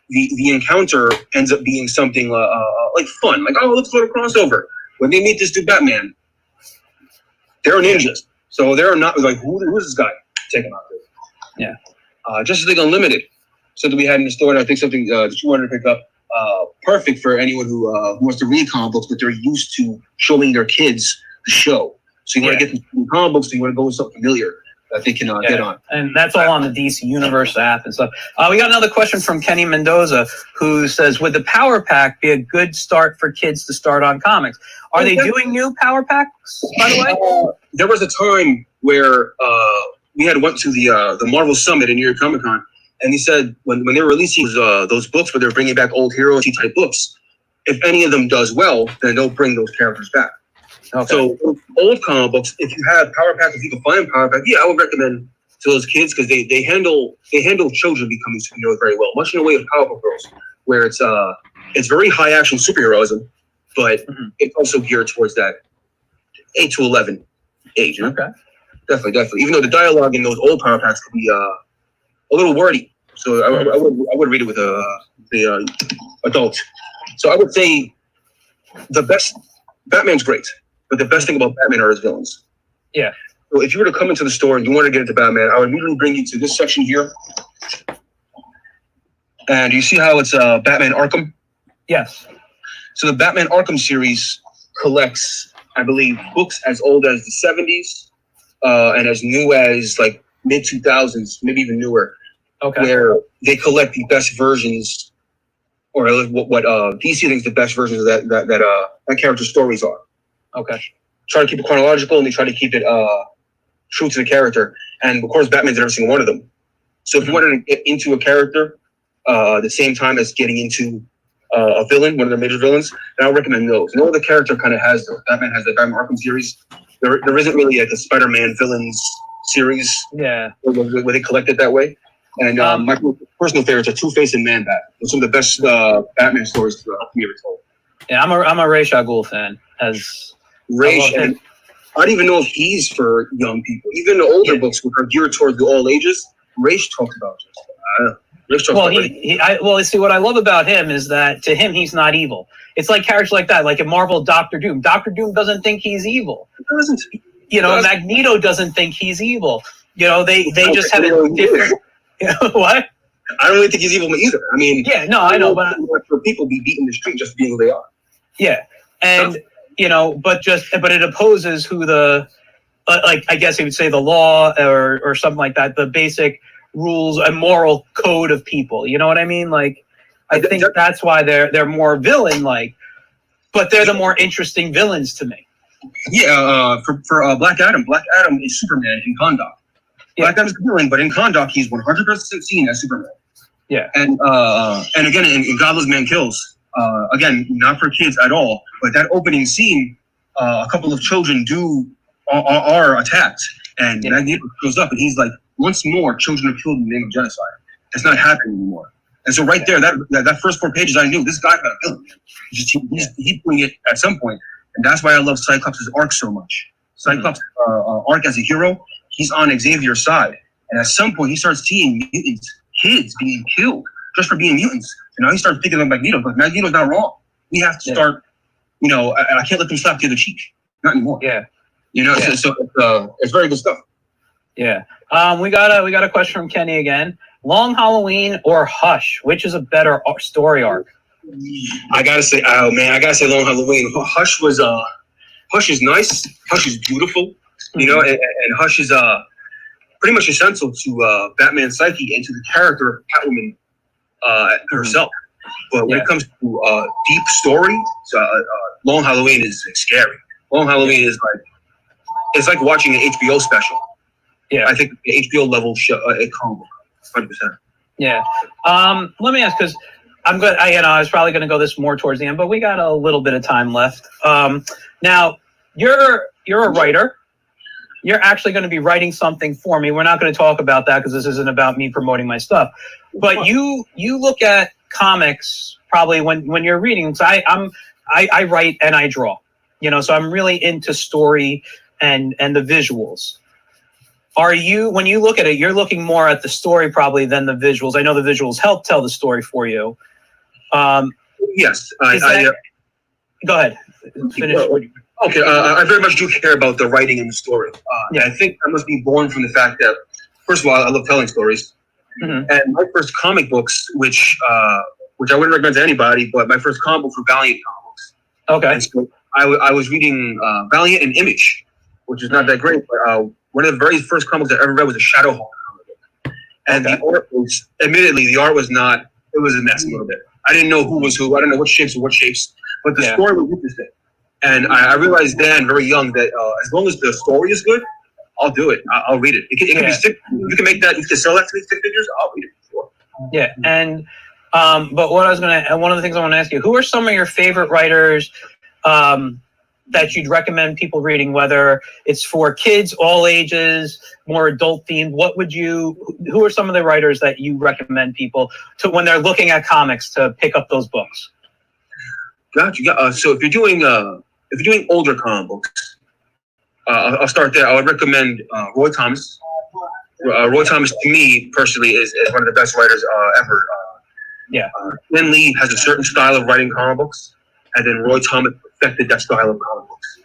the encounter ends up being something like fun. Like, oh, let's go to crossover. When they meet this dude Batman, they're ninjas. So they're not like, who's this guy? Take him out there. Yeah. Justice League Unlimited, something we had in the store, and I think something that you wanted to pick up. Perfect for anyone who wants to read comic books, but they're used to showing their kids the show. So you want to get them comic books, so you want to go with something familiar that they can get on. And that's all on the DC Universe app and stuff. We got another question from Kenny Mendoza, who says, would the Power Pack be a good start for kids to start on comics? Are they doing new Power Packs, by the way? There was a time where we had went to the Marvel Summit in New York Comic Con, and he said when they were releasing those books where they're bringing back old hero type books, if any of them does well, then they'll bring those characters back. Okay. So old comic books, if you have Power Pack, if you can find Power Pack, I would recommend to those kids, because they handle children becoming superheroes very well, much in the way of Powerpuff Girls, where it's very high action superheroism, but it's also geared towards that 8 to 11 age. You know? Okay. Definitely. Even though the dialogue in those old Power Packs could be a little wordy, so I would read it with the adult. So I would say the best Batman's great, but the best thing about Batman are his villains. Yeah. So if you were to come into the store and you want to get into Batman, I would immediately bring you to this section here. And you see how it's Batman Arkham? Yes. So the Batman Arkham series collects, I believe, books as old as the 70s and as new as like mid 2000s, maybe even newer. Okay. Where they collect the best versions, or what DC thinks the best versions of that character's stories are. Okay. Try to keep it chronological, and they try to keep it true to the character. And of course, Batman's in every single one of them. So if you wanted to get into a character at the same time as getting into a villain, one of their major villains, then I would recommend those. No other character kind of has those. Batman has the Batman Arkham series. There isn't really like a Spider-Man villains series. Yeah. Where they collect it that way. And my personal favorites are Two-Face and Man-Bat. Those are some of the best Batman stories to be ever told. Yeah, I'm a Ra's al Ghul fan. Ra's, and I don't even know if he's for young people. Even the older books are geared towards the all ages. Ra's talks about it. Well, see, what I love about him is that to him, he's not evil. It's like characters like that, like in Marvel, Doctor Doom. Doctor Doom doesn't think he's evil. He doesn't. Magneto doesn't think he's evil. They just have a different. What? I don't really think he's evil either. I mean, I know, but for people be beaten in the street just being who they are. Yeah, and but it opposes who the I guess you would say the law or something like that, the basic rules and moral code of people. You know what I mean? Like, I think that's why they're more villain like, but they're the more interesting villains to me. Yeah, for Black Adam is Superman in Kahndaq. Black Adam's the villain, but in Kahndaq he's 100% seen as Superman. Yeah. And again, in Godless Man Kills, again, not for kids at all, but that opening scene, a couple of children are attacked, and Magneto goes up, and he's like, once more, children are killed in the name of genocide. It's not happening anymore. And so right there, that first 4 pages, I knew this guy got killed. He's doing it at some point, and that's why I love Cyclops' arc so much. Cyclops' arc as a hero, he's on Xavier's side, and at some point, he starts seeing mutants, kids being killed just for being mutants. And now he starts thinking of Magneto, but Magneto's not wrong. We have to start, I can't let them slap the other cheek. Not anymore. Yeah. So it's very good stuff. Yeah. We got a question from Kenny again. Long Halloween or Hush? Which is a better story arc? I gotta say, Long Halloween. Hush is nice. Hush is beautiful. And Hush is pretty much essential to Batman's psyche and to the character of Catwoman herself. But when it comes to deep story, Long Halloween is scary. Long Halloween is like watching an HBO special. Yeah, I think the HBO level comic book, 100%. Yeah. Let me ask, because I'm good. I was probably going to go this more towards the end, but we got a little bit of time left. Now you're a writer. You're actually going to be writing something for me. We're not going to talk about that because this isn't about me promoting my stuff. But you look at comics probably when you're reading. So I write and I draw. So I'm really into story and the visuals. Are you, when you look at it, you're looking more at the story probably than the visuals? I know the visuals help tell the story for you. Yes. Go ahead. Finish. Okay, I very much do care about the writing and the story. I think I must be born from the fact that, first of all, I love telling stories. Mm-hmm. And my first comic books, which I wouldn't recommend to anybody, but my first comic books were Valiant comic books. Okay. And so I was reading Valiant and Image, which is not that great, but one of the very first comics I ever read was a Shadowhawk comic book. And the art was, admittedly, the art was not, it was a mess a little bit. I didn't know who was who. I didn't know what shapes were what shapes. But the story was interesting. And I realized then, very young, that as long as the story is good, I'll do it. I'll read it. It can be stick. You can make that. You can sell that to me stick figures. I'll read it. Sure. Yeah, and but one of the things I want to ask you: who are some of your favorite writers that you'd recommend people reading? Whether it's for kids, all ages, more adult themed. Who are some of the writers that you recommend people to when they're looking at comics to pick up those books? Gotcha. So if you're doing older comic books, I'll start there. I would recommend Roy Thomas. Roy Thomas, to me personally, is one of the best writers ever. Lin Lee has a certain style of writing comic books, and then Roy Thomas perfected that style of comic books.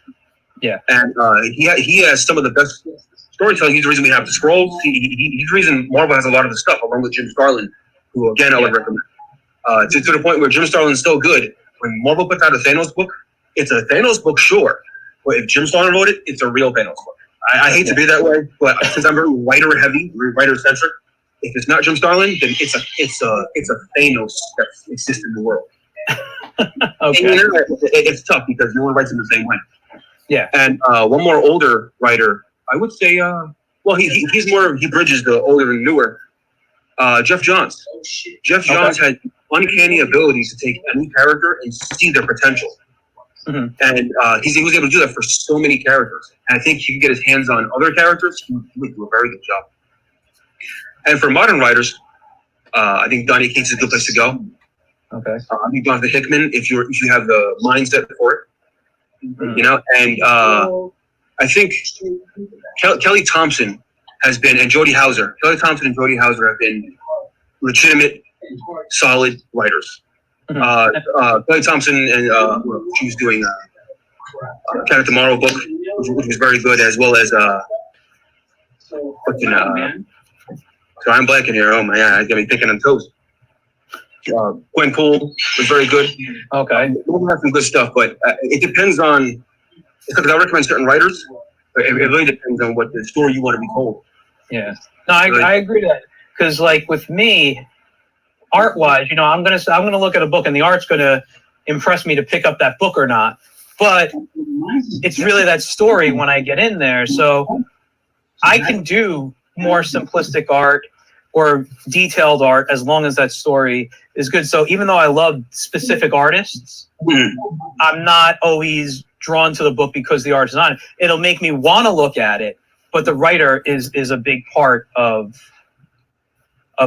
Yeah, and he has some of the best storytelling. He's the reason we have the scrolls. He's the reason Marvel has a lot of the stuff, along with Jim Starlin, who again I would recommend. To the point where Jim Starlin's so good. When Marvel puts out a Thanos book, it's a Thanos book, sure. But if Jim Starlin wrote it, it's a real Thanos book. I hate to be that way, but since I'm very writer heavy, very writer centric, if it's not Jim Starlin, then it's a Thanos that exists in the world. Okay. And it's tough because no one writes in the same way. Yeah. And one more older writer, I would say, he bridges the older and newer. Jeff Johns. Jeff Johns had uncanny abilities to take any character and see their potential. Mm-hmm. And he was able to do that for so many characters. And I think he can get his hands on other characters. He would do a very good job. And for modern writers, I think Donny Cates is a good place to go. Okay. I think Jonathan Hickman, if you have the mindset for it, and I think Kelly Thompson has been, and Jody Houser. Kelly Thompson and Jody Houser have been legitimate, solid writers. Mm-hmm. Kelly Thompson, and she was doing Cat of Tomorrow book, which was very good, as well as so I'm blanking here. Oh my god, I got me thinking on toes. Gwen Poole was very good. Okay, we'll have some good stuff, but it depends on. Because I recommend certain writers. It really depends on what the story you want to be told. Yeah, no, I agree to that. Because like with me, art-wise, I'm gonna look at a book and the art's gonna impress me to pick up that book or not. But it's really that story when I get in there. So I can do more simplistic art or detailed art as long as that story is good. So even though I love specific artists, I'm not always drawn to the book because the art is on it. It'll make me want to look at it, but the writer is a big part of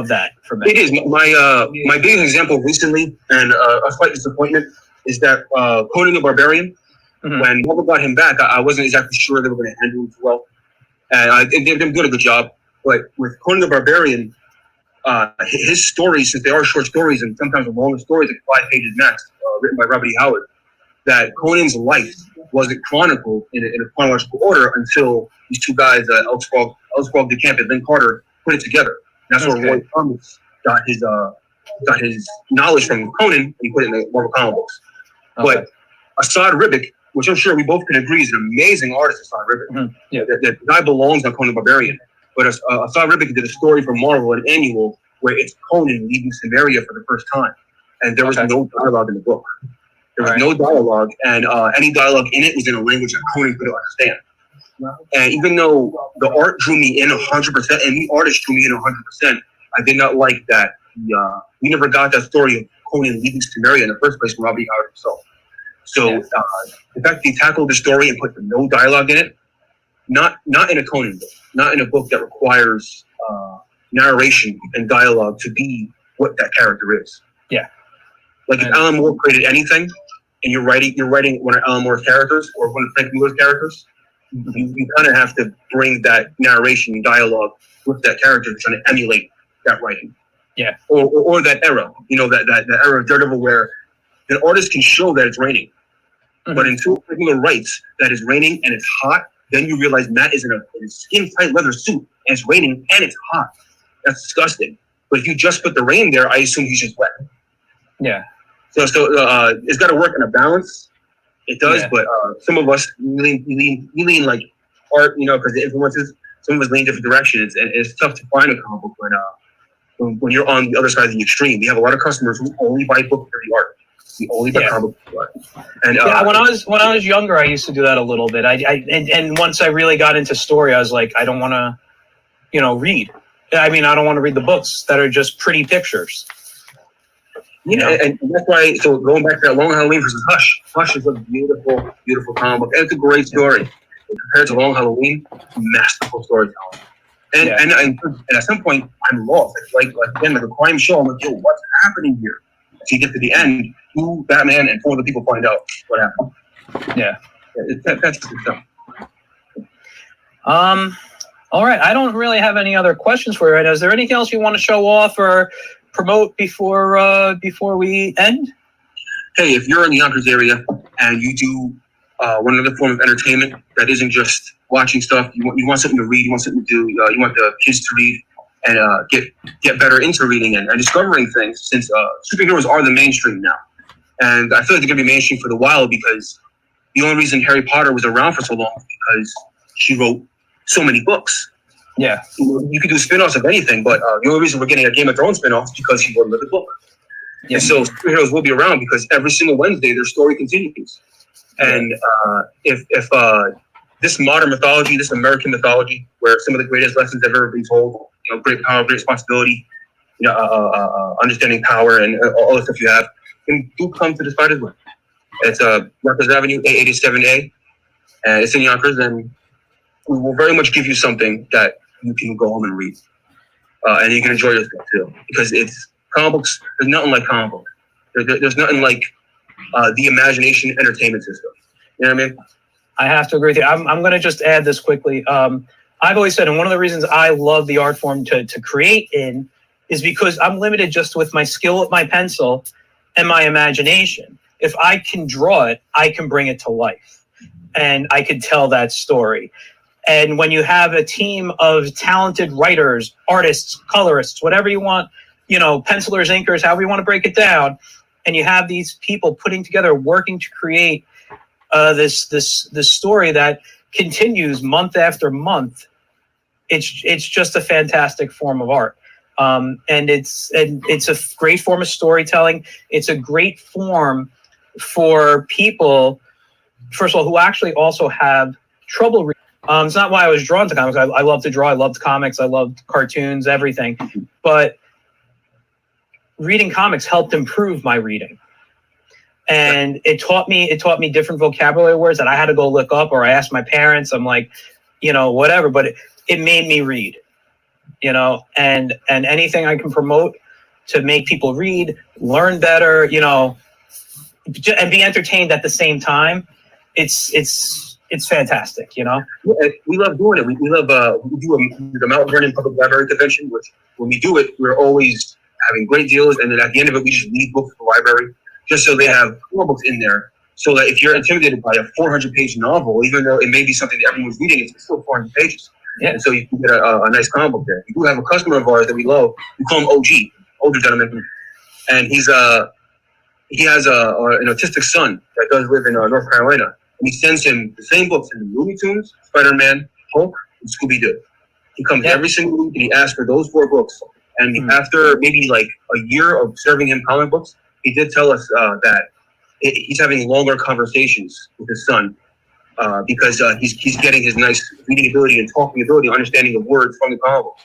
that for me. It is. My biggest example recently, and a slight disappointment, is that Conan the Barbarian. Mhm. When Marvel got him back, I wasn't exactly sure they were going to handle him well, and they've been doing a good job. But with Conan the Barbarian, his stories, since they are short stories and sometimes the longest stories, like 5 pages max, written by Robert E. Howard, that Conan's life wasn't chronicled in a chronological order until these two guys, Elskrog DeCamp and Lynn Carter, put it together. And that's where Roy Thomas got his knowledge from Conan, and he put it in the Marvel comic books. Okay. But Assad Ribic, which I'm sure we both can agree is an amazing artist, Assad Ribic. Mhm. Yeah. That guy belongs on Conan the Barbarian. But Assad Ribic did a story for Marvel, an annual, where it's Conan leaving Samaria for the first time. And there was no dialogue in the book. There was no dialogue, and any dialogue in it was in a language that Conan couldn't understand. And even though the art drew me in 100%, and the artist drew me in 100%, I did not like that we never got that story of Conan leaving Samaria in the first place from Robert E. Howard himself. So the fact they tackled the story and put no dialogue in it, not in a Conan book, not in a book that requires narration and dialogue to be what that character is. Yeah. Like if Alan Moore created anything, and you're writing one of Alan Moore's characters or one of Frank Miller's characters, you kind of have to bring that narration and dialogue with that character, trying to emulate that writing. Yeah. Or that era, that era of Daredevil where an artist can show that it's raining. Mm-hmm. But until Frank Miller writes that it's raining and it's hot, then you realize Matt is in a skin-tight leather suit and it's raining and it's hot. That's disgusting. But if you just put the rain there, I assume he's just wet. Yeah. So it's got to work in a balance. It does, but some of us lean like art, because the influences. Some of us lean different directions, and it's tough to find a comic book when you're on the other side of the extreme. We have a lot of customers who only buy books for the art. We only buy comic books for art. And when I was younger, I used to do that a little bit. And once I really got into story, I was like, I don't want to, read. I mean, I don't want to read the books that are just pretty pictures. And that's why. So going back to that Long Halloween versus Hush. Hush is a beautiful, beautiful comic book, and it's a great story. Compared to Long Halloween, masterful storytelling. And at some point, I'm lost. Like again, like a crime show. I'm like, yo, what's happening here? So you get to the end, who Batman and 4 other people find out what happened. Yeah. That's good stuff. All right. I don't really have any other questions for you right now. Is there anything else you want to show off or promote before we end? Hey, if you're in the Yonkers area and you do one other form of entertainment that isn't just watching stuff, you want something to read, you want something to do, you want the kids to read and get better into reading and discovering things, since superheroes are the mainstream now. And I feel like they're going to be mainstream for a while, because the only reason Harry Potter was around for so long is because she wrote so many books. Yeah. You could do spin-offs of anything, but the only reason we're getting a Game of Thrones spin-off is because she wrote another book. Yeah. And so superheroes will be around because every single Wednesday their story continues. And if this modern mythology, this American mythology, where some of the greatest lessons have ever been told, great power, great responsibility, understanding power and all the stuff you have, then do come to the Spider's Web. It's Yonkers Avenue, A87A, and it's in Yonkers, and we will very much give you something that you can go home and read. And you can enjoy yourself too. Because it's comic books, there's nothing like comic books. There's nothing like the imagination entertainment system. You know what I mean? I have to agree with you. I'm going to just add this quickly. I've always said, and one of the reasons I love the art form to create in is because I'm limited just with my skill with my pencil and my imagination. If I can draw it, I can bring it to life and I can tell that story. And when you have a team of talented writers, artists, colorists, whatever you want, pencilers, inkers, however you want to break it down, and you have these people putting together, working to create this story that continues month after month, it's just a fantastic form of art. And it's a great form of storytelling. It's a great form for people, first of all, who actually also have trouble reading. It's not why I was drawn to comics. I love to draw. I loved comics. I loved cartoons, everything. But reading comics helped improve my reading. And it taught me different vocabulary words that I had to go look up, or I asked my parents. I'm like, whatever. But it made me read, and anything I can promote to make people read, learn better, and be entertained at the same time. It's fantastic, We love doing it. We love we do the Mount Vernon Public Library Convention, which when we do it, we're always having great deals, and then at the end of it, we just leave books to the library just so they have more books in there. So that if you're intimidated by a 400-page novel, even though it may be something that everyone's reading, it's still 400 pages. Yeah. And so you can get a nice comic book there. We do have a customer of ours that we love. We call him OG, older gentleman, and he has an autistic son that does live in North Carolina, and he sends him the same books in the Looney Tunes, Spider-Man, Hulk, and Scooby-Doo. He comes every single week and he asks for those 4 books. And after maybe like a year of serving him comic books, he did tell us that he's having longer conversations with his son because he's getting his nice reading ability and talking ability, understanding of words from the comic book.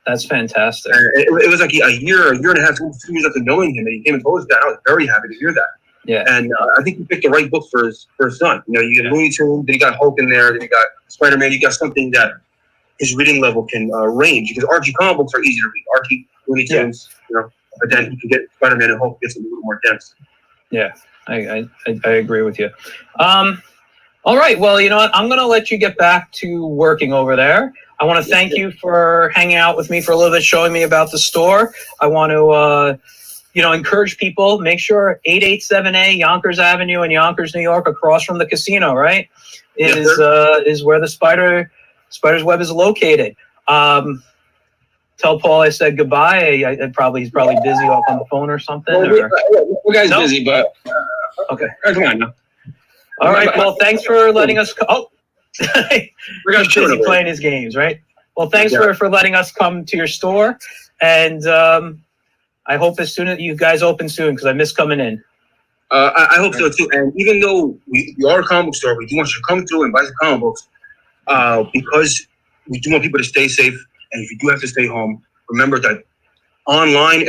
That's fantastic. It was like a year and a half, 2 years after knowing him, and he came and told us that. I was very happy to hear that. Yeah. And I think he picked the right book for his son. You get Looney Tunes, then you got Hulk in there, then you got Spider-Man. You got something that his reading level can range, because Archie comic books are easy to read. Archie, Looney Tunes, but then you can get Spider-Man and Hulk gets a little more dense. Yeah, I agree with you. All right, well, you know what? I'm going to let you get back to working over there. I want to thank you for hanging out with me for a little bit, showing me about the store. I want to, encourage people. Make sure 887A Yonkers Avenue in Yonkers, New York, across from the casino, right, is where the Spider's Web is located. Tell Paul I said goodbye. He's probably busy off on the phone or something. Well, the guy's busy, but okay. Come on now. All right, Paul. Thanks for letting us. He's busy busy playing his games, right? Well, thanks for letting us come to your store, and I hope as soon as you guys open soon, because I miss coming in. I hope so too. And even though we are a comic book store, we do want you to come through and buy some comic books because we do want people to stay safe. And if you do have to stay home, remember that online,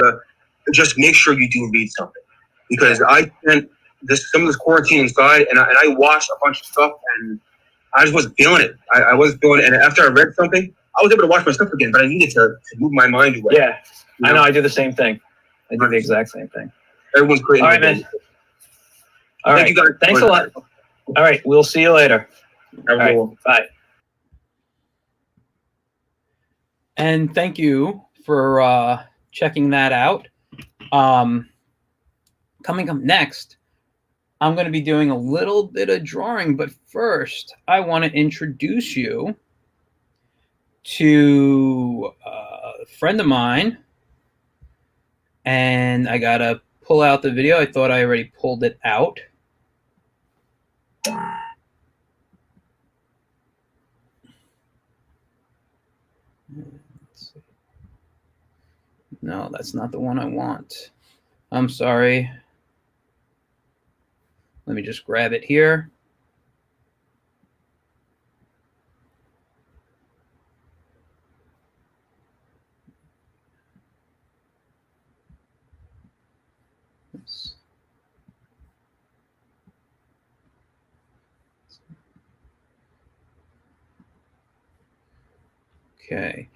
just make sure you do read something. Because I spent some of this quarantine inside, and I watched a bunch of stuff, and I just wasn't feeling it. I wasn't feeling it. And after I read something, I was able to watch my stuff again, but I needed to move my mind away. Yeah, I know. I do the same thing. I do the exact same thing. Everyone's creating. All right, man. All right. Thanks a lot. All right. We'll see you later. All right. Bye. And thank you for checking that out. Coming up next, I'm going to be doing a little bit of drawing, but first, I want to introduce you to a friend of mine. And I got to pull out the video. I thought I already pulled it out. No, that's not the one I want. I'm sorry. Let me just grab it here. Oops. Okay.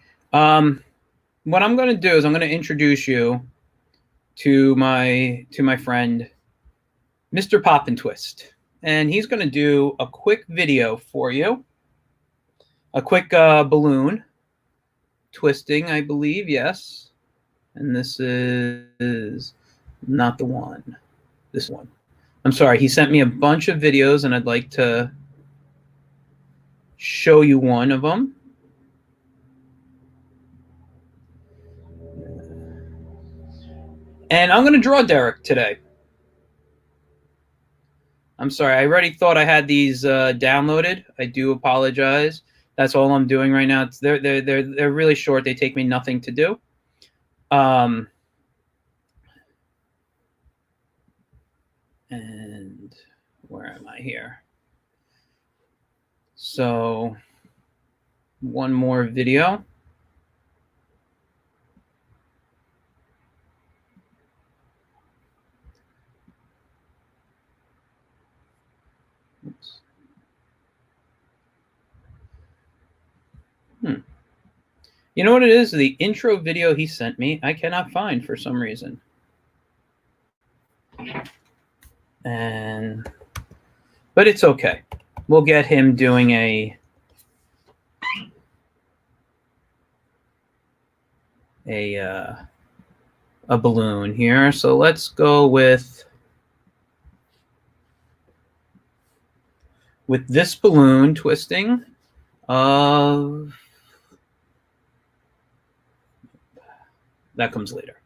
What I'm going to do is I'm going to introduce you to my friend, Mr. PoppinTwist, and he's going to do a quick video for you, a quick balloon twisting, I believe, yes. And this is not the one. This one. I'm sorry. He sent me a bunch of videos, and I'd like to show you one of them. And I'm going to draw Derek today. I'm sorry. I already thought I had these downloaded. I do apologize. That's all I'm doing right now. They're really short. They take me nothing to do. And where am I here? So one more video. Oops. You know what it is? The intro video he sent me, I cannot find for some reason. But it's okay. We'll get him doing a balloon here. So let's go with this balloon twisting of that comes later.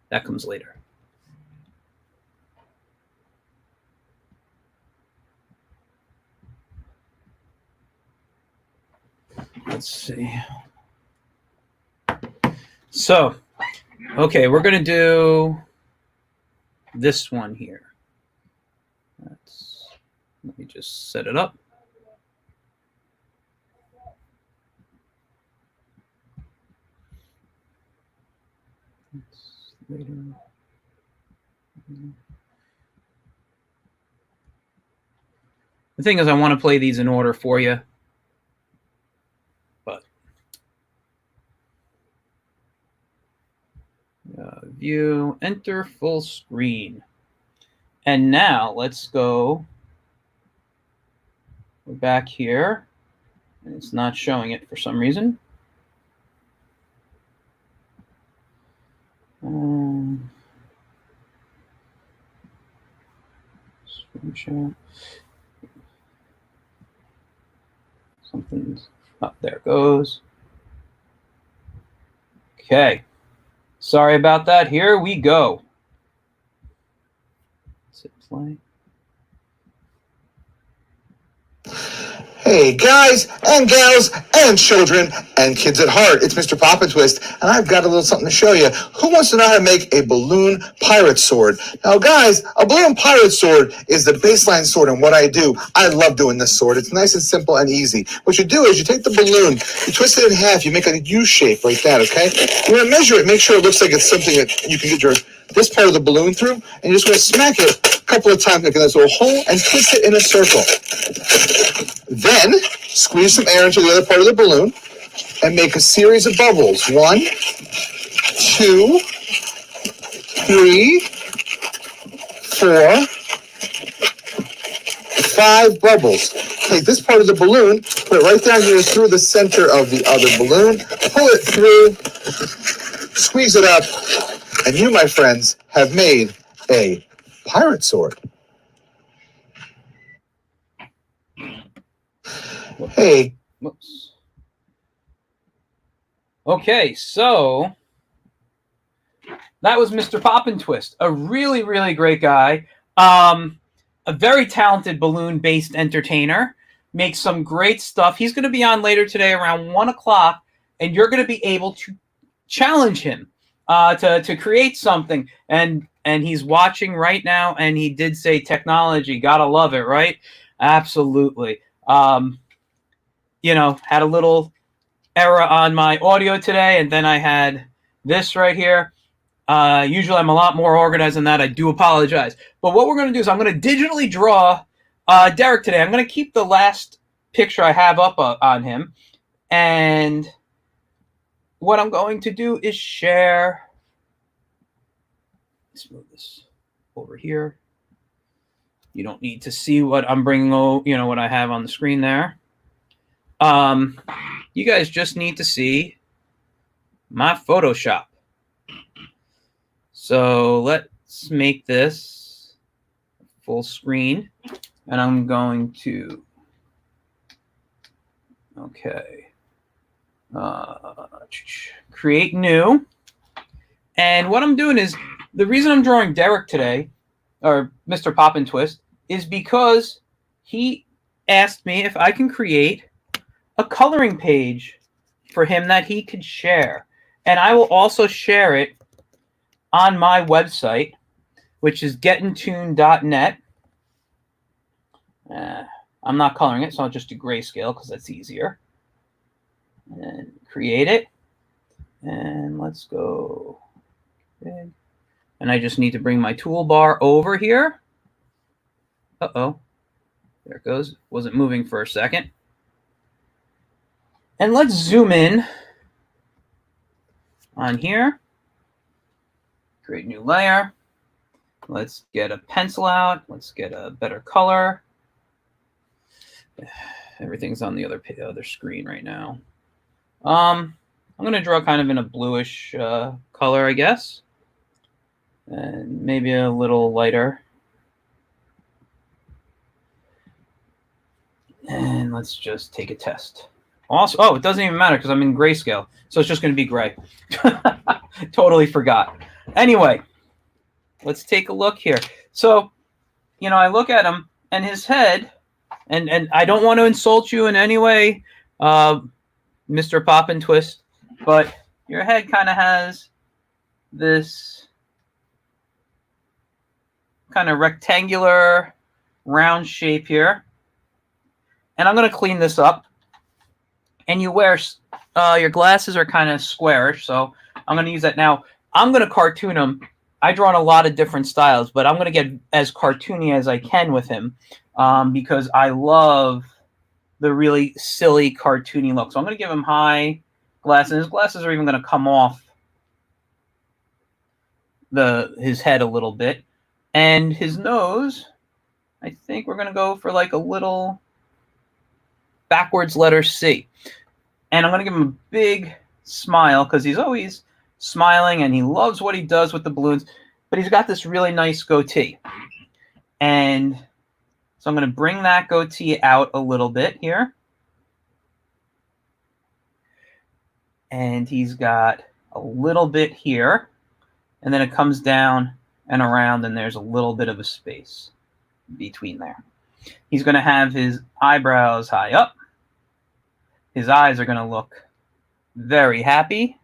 That comes later. Let's see. So, okay, we're going to do this one here. Let me just set it up. Later. The thing is, I want to play these in order for you. But view, enter full screen. And now let's go. We're back here. And it's not showing it for some reason. Screenshot. Something's up. There it goes. Okay. Sorry about that. Here we go. Let's hit play. Hey guys and gals and children and kids at heart, it's Mr. PoppinTwist, and I've got a little something to show you. Who wants to know how to make a balloon pirate sword? Now guys, a balloon pirate sword is the baseline sword in what I do. I love doing this sword. It's nice and simple and easy. What you do is you take the balloon, you twist it in half, you make a U shape like that, okay? You're going to measure it, make sure it looks like it's something that you can get this part of the balloon through, and you're just going to smack it a couple of times like in this little hole and twist it in a circle. Then squeeze some air into the other part of the balloon and make a series of bubbles. 1, 2, 3, 4, 5 bubbles. Take this part of the balloon, put it right down here through the center of the other balloon, pull it through, squeeze it up, and you, my friends, have made a pirate sword. Hey. Whoops. Okay, so that was Mr. PoppinTwist, a really, really great guy. A very talented balloon-based entertainer. Makes some great stuff. He's going to be on later today around 1 o'clock, and you're going to be able to challenge him to create something. And he's watching right now, and he did say technology. Gotta love it, right? Absolutely. You know, had a little error on my audio today, and then I had this right here. Usually I'm a lot more organized than that. I do apologize. But what we're going to do is I'm going to digitally draw Derek today. I'm going to keep the last picture I have up on him. And what I'm going to do is share. Let's move this over here. You don't need to see what I'm bringing, you know, what I have on the screen there. You guys just need to see my Photoshop. So let's make this full screen, and I'm going to, okay, create new. And what I'm doing is, the reason I'm drawing Derek today, or Mr. PoppinTwist, is because he asked me if I can create a coloring page for him that he could share. And I will also share it on my website, which is getintoon.net. I'm not coloring it, so I'll just do grayscale because that's easier. and create it. And let's go. And I just need to bring my toolbar over here. Uh-oh. There it goes. Wasn't moving for a second. And let's zoom in on here. Create new layer. Let's get a pencil out. Let's get a better color. Everything's on the other screen right now. I'm going to draw kind of in a bluish color, I guess. And maybe a little lighter. And let's just take a test. Also, oh, it doesn't even matter because I'm in grayscale. So it's just going to be gray. Totally forgot. Anyway, let's take a look here. So, you know, I look at him and his head, and I don't want to insult you in any way, Mr. PoppinTwist, but your head kind of has this kind of rectangular round shape here. And I'm going to clean this up. And you wear, your glasses are kind of squarish, so I'm going to use that. Now, I'm going to cartoon him. I draw in a lot of different styles, but I'm going to get as cartoony as I can with him because I love the really silly, cartoony look. So I'm going to give him high glasses. His glasses are even going to come off his head a little bit. And his nose, I think we're going to go for like a little backwards letter C. And I'm going to give him a big smile because he's always smiling and he loves what he does with the balloons. But he's got this really nice goatee. And so I'm going to bring that goatee out a little bit here. And he's got a little bit here. And then it comes down and around, and there's a little bit of a space between there. He's going to have his eyebrows high up. His eyes are going to look very happy.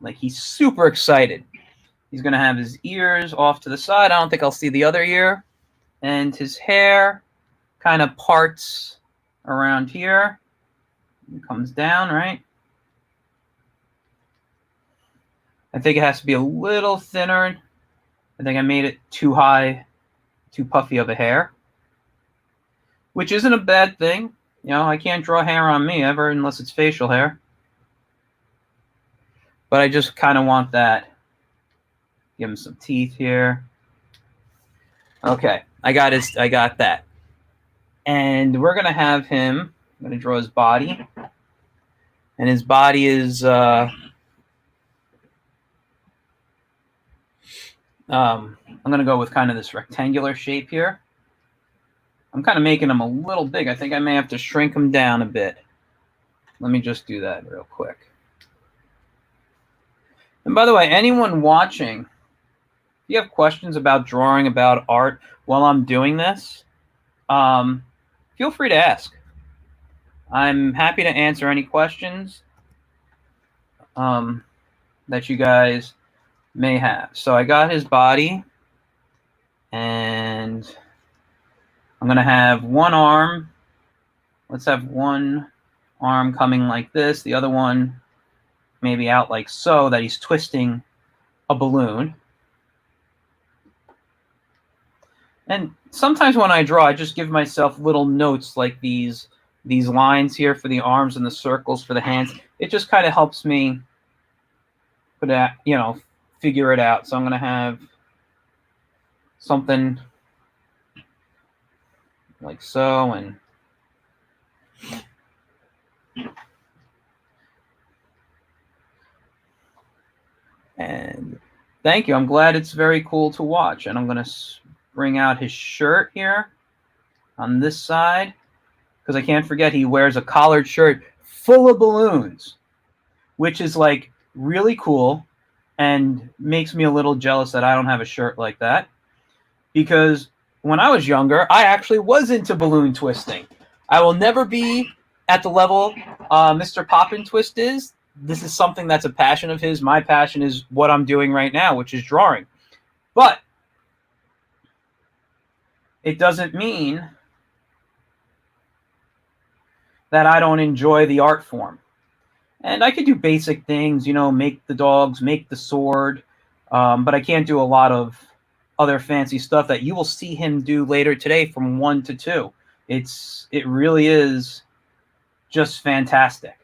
Like he's super excited. He's going to have his ears off to the side. I don't think I'll see the other ear. And his hair kind of parts around here. It comes down, right? I think it has to be a little thinner. I think I made it too high, too puffy of a hair. Which isn't a bad thing. You know, I can't draw hair on me ever unless it's facial hair. But I just kind of want that. Give him some teeth here. Okay, I got that. And we're going to have him, I'm going to draw his body. And his body is, I'm going to go with kind of this rectangular shape here. I'm kind of making him a little big. I think I may have to shrink him down a bit. Let me just do that real quick. And by the way, anyone watching, if you have questions about drawing, about art while I'm doing this, feel free to ask. I'm happy to answer any questions that you guys may have. So I got his body, and I'm going to have one arm. Let's have one arm coming like this, the other one maybe out like so, that he's twisting a balloon. And sometimes when I draw, I just give myself little notes like these lines here for the arms and the circles for the hands. It just kind of helps me put that, you know, figure it out. So I'm going to have something like so, and thank you. I'm glad it's very cool to watch. And I'm going to bring out his shirt here on this side, because I can't forget he wears a collared shirt full of balloons, which is like really cool and makes me a little jealous that I don't have a shirt like that, because when I was younger, I actually was into balloon twisting. I will never be at the level Mr. PoppinTwist is. This is something that's a passion of his. My passion is what I'm doing right now, which is drawing. But it doesn't mean that I don't enjoy the art form. And I could do basic things, you know, make the dogs, make the sword, but I can't do a lot of other fancy stuff that you will see him do later today from 1 to 2. It really is just fantastic.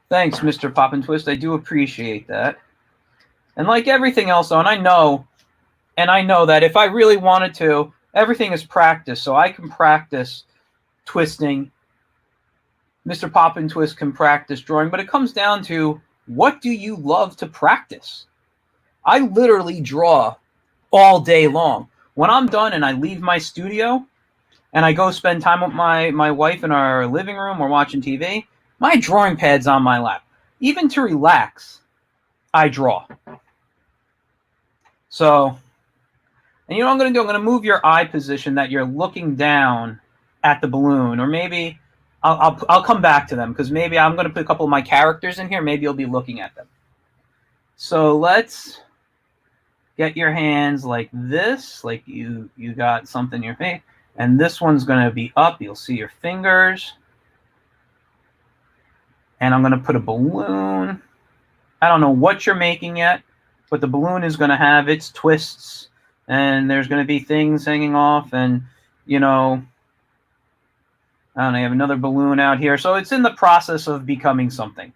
Thanks, Mr. PoppinTwist. I do appreciate that. And like everything else, though, and I know that if I really wanted to, everything is practice. So I can practice twisting. Mr. PoppinTwist can practice drawing, but it comes down to, what do you love to practice? I literally draw all day long. When I'm done and I leave my studio and I go spend time with my wife in our living room or watching TV, my drawing pad's on my lap. Even to relax, I draw. So, and you know what I'm going to do? I'm going to move your eye position that you're looking down at the balloon, or maybe I'll come back to them, because maybe I'm going to put a couple of my characters in here. Maybe you'll be looking at them. So let's get your hands like this, like you got something in your face, and this one's going to be up. You'll see your fingers. And I'm going to put a balloon. I don't know what you're making yet, but the balloon is going to have its twists, and there's going to be things hanging off, and, you know, I don't know, I have another balloon out here. So it's in the process of becoming something.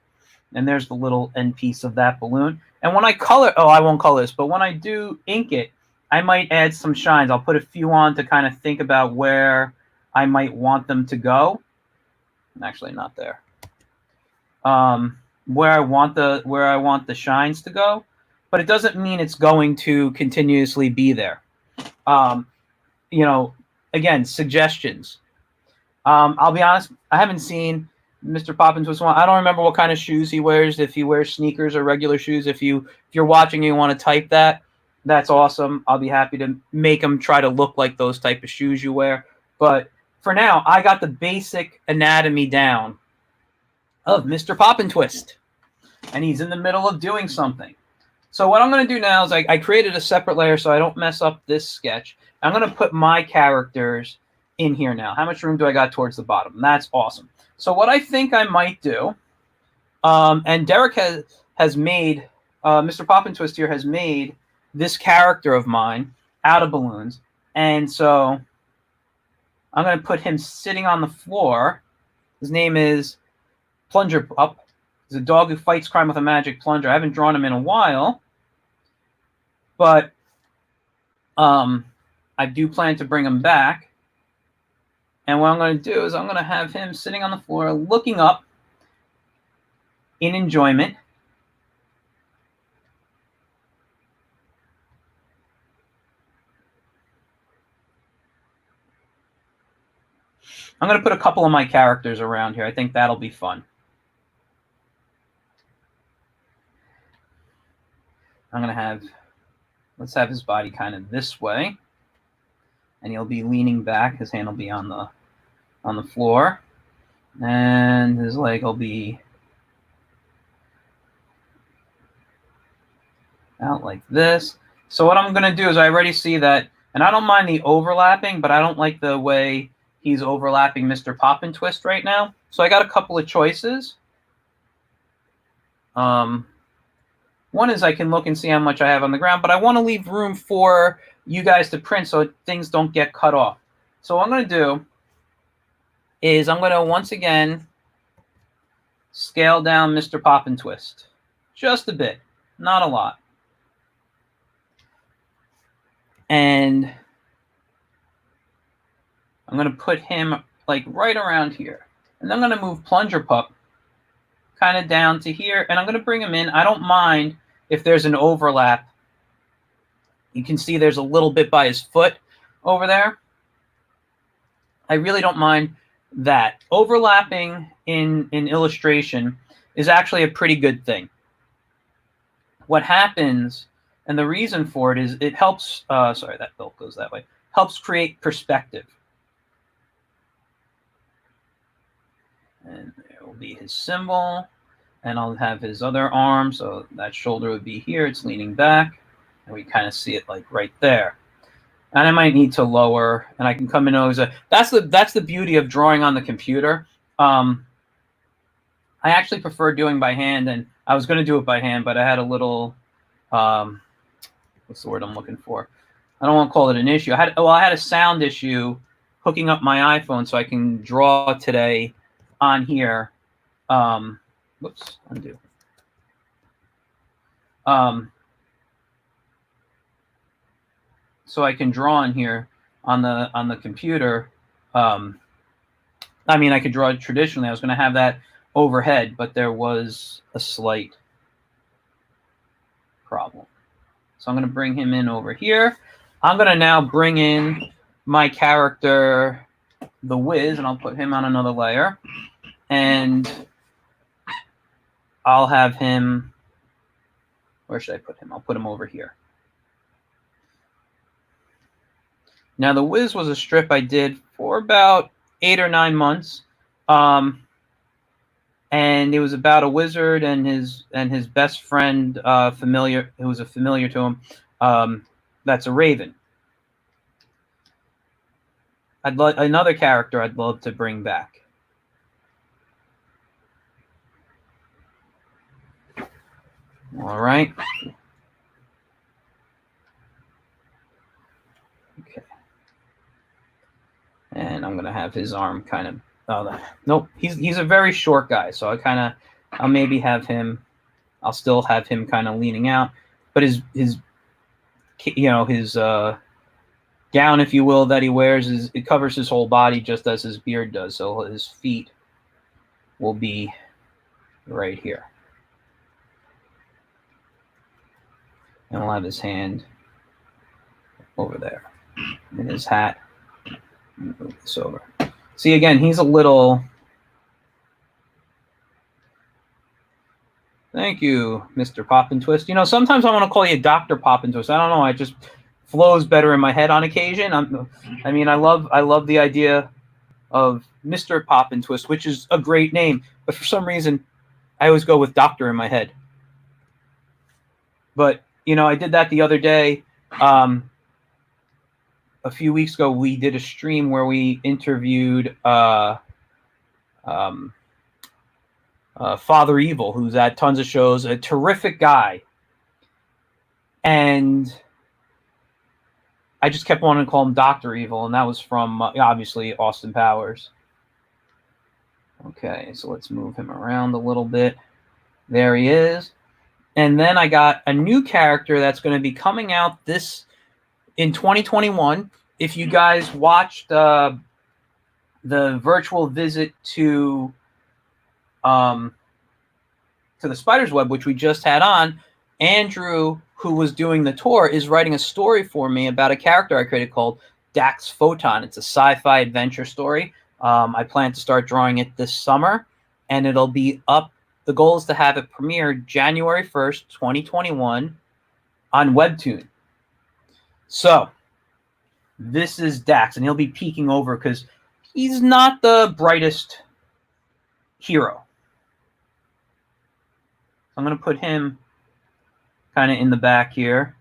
And there's the little end piece of that balloon. And when I color, I won't color this, but when I do ink it, I might add some shines. I'll put a few on to kind of think about where I might want them to go. Actually, not there. Where I want the shines to go, but it doesn't mean it's going to continuously be there. You know, again, suggestions. I'll be honest, I haven't seen Mr. PoppinTwist one. I don't remember what kind of shoes he wears, if he wears sneakers or regular shoes. If you're watching and you want to type that, that's awesome. I'll be happy to make him try to look like those type of shoes you wear. But for now, I got the basic anatomy down of Mr. PoppinTwist, and he's in the middle of doing something. So what I'm going to do now is I created a separate layer so I don't mess up this sketch. I'm going to put my characters in here now. How much room do I got towards the bottom? That's awesome. So what I think I might do, and Derek has made, Mr. PoppinTwist here has made this character of mine out of balloons, and so I'm going to put him sitting on the floor. His name is Plunger Pup. He's a dog who fights crime with a magic plunger. I haven't drawn him in a while, but I do plan to bring him back. And what I'm going to do is I'm going to have him sitting on the floor looking up in enjoyment. I'm going to put a couple of my characters around here. I think that'll be fun. I'm going to have, let's have his body kind of this way. And he'll be leaning back. His hand will be on the floor. And his leg will be out like this. So what I'm going to do is I already see that, and I don't mind the overlapping, but I don't like the way he's overlapping Mr. PoppinTwist right now. So I got a couple of choices. One is I can look and see how much I have on the ground, but I want to leave room for you guys to print so things don't get cut off. So what I'm going to do is I'm going to once again scale down Mr. PoppinTwist. Just a bit, not a lot. And I'm going to put him like right around here. And then I'm going to move Plunger Pup kind of down to here, and I'm going to bring him in. I don't mind if there's an overlap. You can see there's a little bit by his foot over there. I really don't mind that. Overlapping in illustration is actually a pretty good thing. What happens, and the reason for it is it helps, sorry, that belt goes that way, helps create perspective. And there will be his symbol. And I'll have his other arm, so that shoulder would be here. It's leaning back, and we kind of see it like right there. And I might need to lower, and I can come in as a. That's the beauty of drawing on the computer. I actually prefer doing by hand, and I was going to do it by hand, but I had a little. What's the word I'm looking for? I don't want to call it an issue. I had a sound issue hooking up my iPhone so I can draw today on here. Whoops, undo. So I can draw on here on the computer. I mean, I could draw it traditionally. I was going to have that overhead, but there was a slight problem. So I'm going to bring him in over here. I'm going to now bring in my character, the Wiz, and I'll put him on another layer. And I'll have him, where should I put him? I'll put him over here. Now, the Wiz was a strip I did for about 8 or 9 months. And it was about a wizard and his best friend, familiar, who was a familiar to him. That's a raven. I'd like another character I'd love to bring back. All right. Okay. And I'm gonna have his arm kind of. Nope. He's a very short guy, so I'll maybe have him. I'll still have him kind of leaning out, but his gown, if you will, that he wears it covers his whole body just as his beard does. So his feet will be right here. And we'll have his hand over there. And his hat. Move this over. See, again, he's a little... Thank you, Mr. PoppinTwist. You know, sometimes I want to call you Dr. PoppinTwist. I don't know. It just flows better in my head on occasion. I love the idea of Mr. PoppinTwist, which is a great name. But for some reason, I always go with Doctor in my head. But, you know, I did that the other day. A few weeks ago, we did a stream where we interviewed Father Evil, who's at tons of shows, a terrific guy. And I just kept wanting to call him Dr. Evil, and that was from, obviously, Austin Powers. Okay, so let's move him around a little bit. There he is. And then I got a new character that's going to be coming out in 2021. If you guys watched the virtual visit to the Spider's Web, which we just had on, Andrew, who was doing the tour, is writing a story for me about a character I created called Dax Photon. It's a sci-fi adventure story. I plan to start drawing it this summer, and it'll be up. The goal is to have it premiere January 1st, 2021 on Webtoon. So this is Dax, and he'll be peeking over because he's not the brightest hero. I'm going to put him kind of in the back here.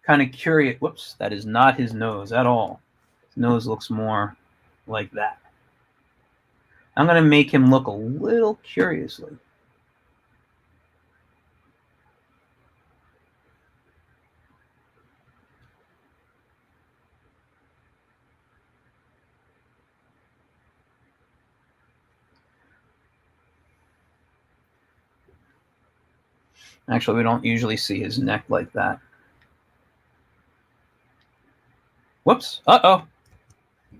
Kind of curious. Whoops, that is not his nose at all. His nose looks more like that. I'm going to make him look a little curiously. Actually, we don't usually see his neck like that. Whoops. Uh-oh.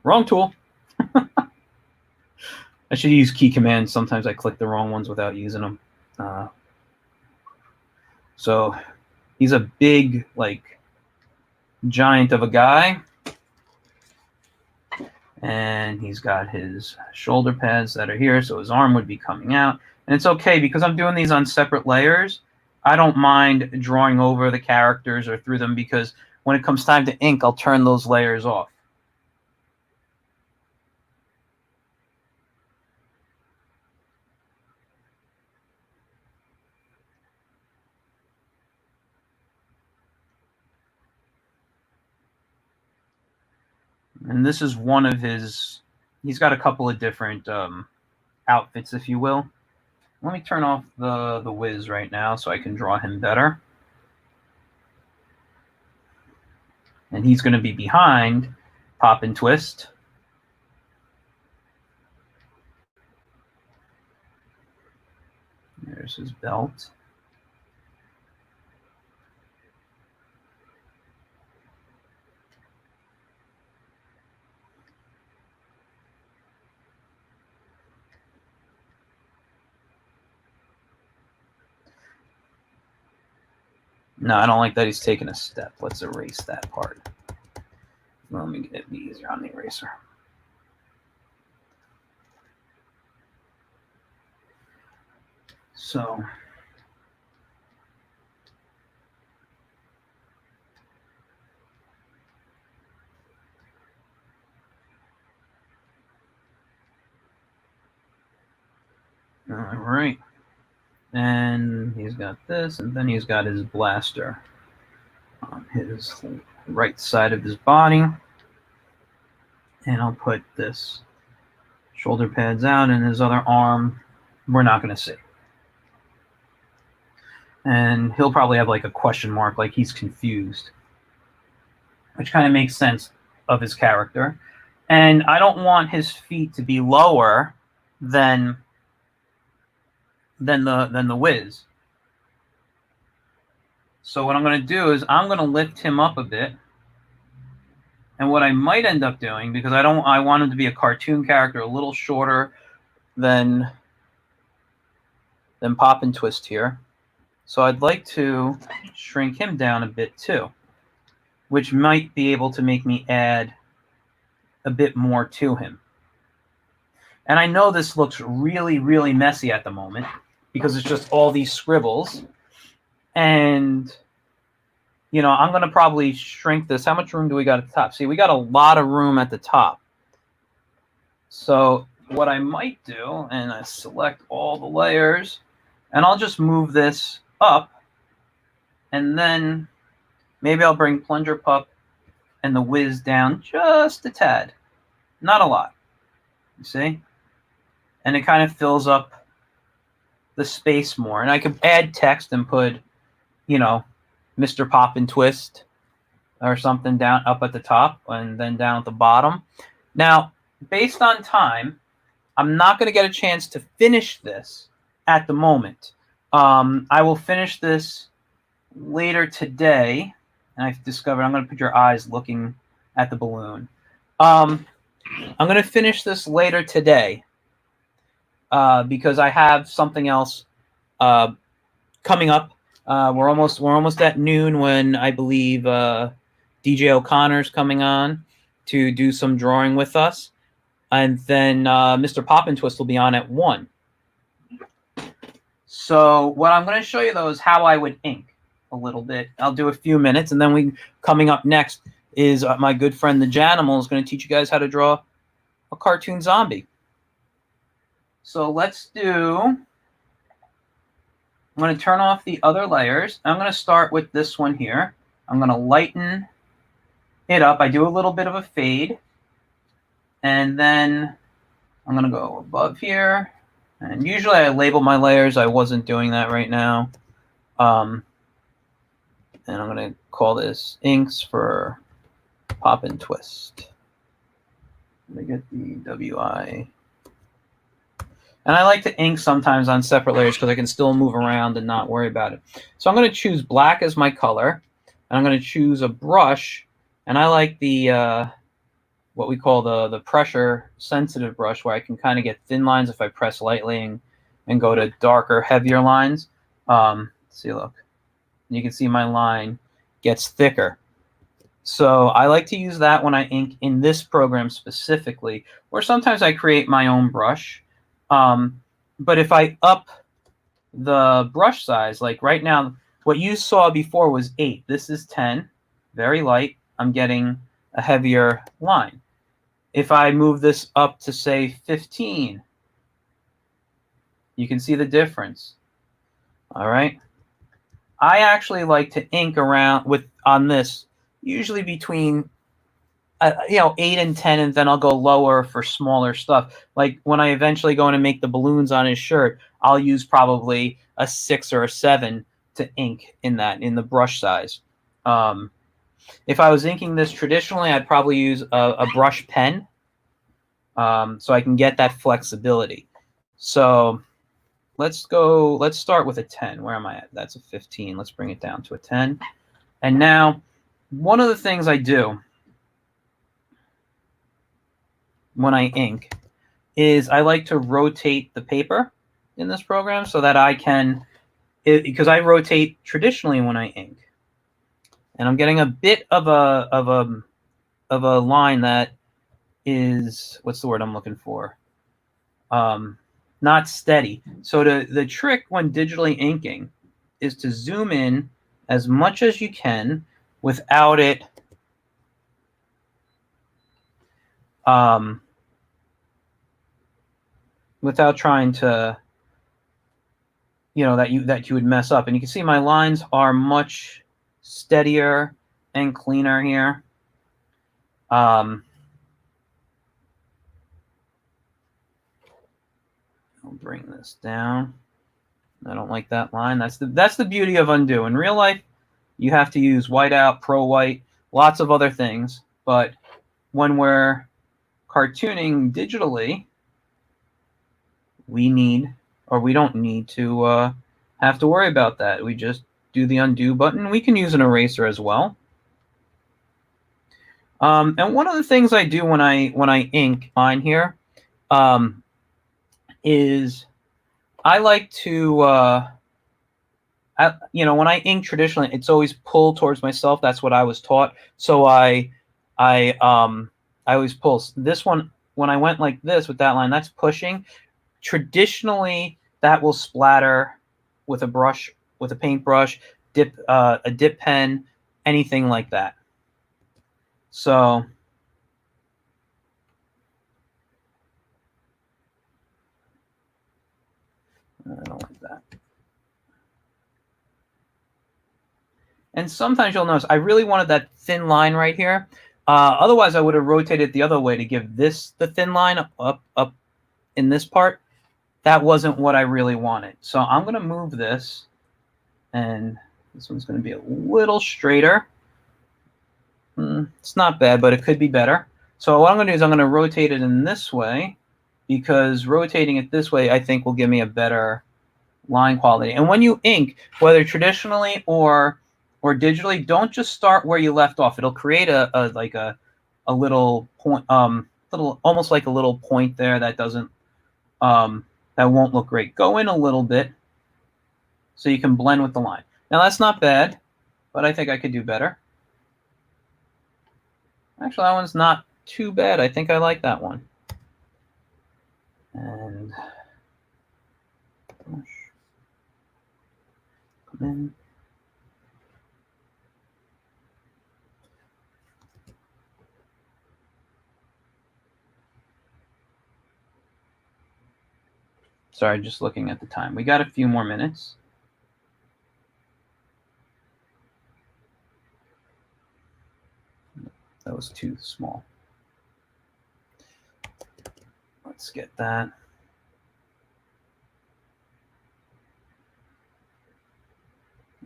Wrong tool. I should use key commands. Sometimes I click the wrong ones without using them. So he's a big, like, giant of a guy. And he's got his shoulder pads that are here, so his arm would be coming out. And it's okay, because I'm doing these on separate layers. I don't mind drawing over the characters or through them, because when it comes time to ink, I'll turn those layers off. And this is one of his, he's got a couple of different outfits, if you will. Let me turn off the whiz right now so I can draw him better. And he's going to be behind PoppinTwist. There's his belt. No, I don't like that he's taking a step. Let's erase that part. Let me get it easier on the eraser. So all right. And he's got this, and then he's got his blaster on his right side of his body. And I'll put this shoulder pads out, and his other arm we're not going to see. And he'll probably have like a question mark, like he's confused, which kind of makes sense of his character. And I don't want his feet to be lower than the whiz. So what I'm going to do is I'm going to lift him up a bit. And what I might end up doing, because I want him to be a cartoon character, a little shorter than PoppinTwist here. So I'd like to shrink him down a bit too, which might be able to make me add a bit more to him. And I know this looks really, really messy at the moment because it's just all these scribbles. And, you know, I'm going to probably shrink this. How much room do we got at the top? See, we got a lot of room at the top. So what I might do, and I select all the layers, and I'll just move this up, and then maybe I'll bring Plunger Pup and the whiz down just a tad. Not a lot. You see? And it kind of fills up the space more. And I could add text and put, you know, Mr. PoppinTwist or something down up at the top and then down at the bottom. Now, based on time, I'm not going to get a chance to finish this at the moment. I will finish this later today. And I've discovered I'm going to put your eyes looking at the balloon. I'm going to finish this later today because I have something else coming up. We're almost at noon when I believe DJ O'Connor's coming on to do some drawing with us, and then Mr. PoppinTwist will be on at 1. So what I'm going to show you though is how I would ink a little bit. I'll do a few minutes, and then coming up next is my good friend the Janimal is going to teach you guys how to draw a cartoon zombie. So let's do. I'm going to turn off the other layers. I'm going to start with this one here. I'm going to lighten it up. I do a little bit of a fade. And then I'm going to go above here. And usually I label my layers. I wasn't doing that right now. And I'm going to call this inks for PoppinTwist. Let me get the WI. And I like to ink sometimes on separate layers because I can still move around and not worry about it. So I'm going to choose black as my color. And I'm going to choose a brush. And I like the what we call the pressure sensitive brush, where I can kind of get thin lines if I press lightly and go to darker, heavier lines. See, look. You can see my line gets thicker. So I like to use that when I ink in this program specifically, or sometimes I create my own brush. But if I up the brush size, like right now, what you saw before was 8. This is 10, very light. I'm getting a heavier line. If I move this up to say 15, you can see the difference. All right. I actually like to ink around on this, usually between, you know, 8 and 10, and then I'll go lower for smaller stuff. Like when I eventually go in and make the balloons on his shirt, I'll use probably a 6 or a 7 to ink in the brush size. If I was inking this traditionally, I'd probably use a brush pen, so I can get that flexibility. So let's start with a 10. Where am I at? That's a 15. Let's bring it down to a 10. And now, one of the things I do when I ink is I like to rotate the paper in this program so that I can, because I rotate traditionally when I ink. And I'm getting a bit of a line that is, what's the word I'm looking for? Not steady. So the trick when digitally inking is to zoom in as much as you can without it without trying to, you know, that you would mess up. And you can see my lines are much steadier and cleaner here. I'll bring this down. I don't like that line. That's the beauty of undo. In real life, you have to use whiteout, pro white, lots of other things. But when we're cartooning digitally, we don't need to have to worry about that. We just do the undo button. We can use an eraser as well. And one of the things I do when I ink on here is I like to, you know, when I ink traditionally, it's always pull towards myself. That's what I was taught. So I always pull. This one, when I went like this with that line, that's pushing. Traditionally, that will splatter with a brush, with a paintbrush, a dip pen, anything like that. So I don't like that. And sometimes you'll notice I really wanted that thin line right here. Otherwise, I would have rotated the other way to give this the thin line up in this part. That wasn't what I really wanted. So I'm going to move this, and this one's going to be a little straighter. It's not bad, but it could be better. So what I'm going to do is I'm going to rotate it in this way, because rotating it this way, I think, will give me a better line quality. And when you ink, whether traditionally or digitally, don't just start where you left off. It'll create a little point, almost like a little point there that doesn't, that won't look great. Go in a little bit so you can blend with the line. Now that's not bad, but I think I could do better. Actually, that one's not too bad. I think I like that one. And come in. Sorry, just looking at the time. We got a few more minutes. That was too small. Let's get that.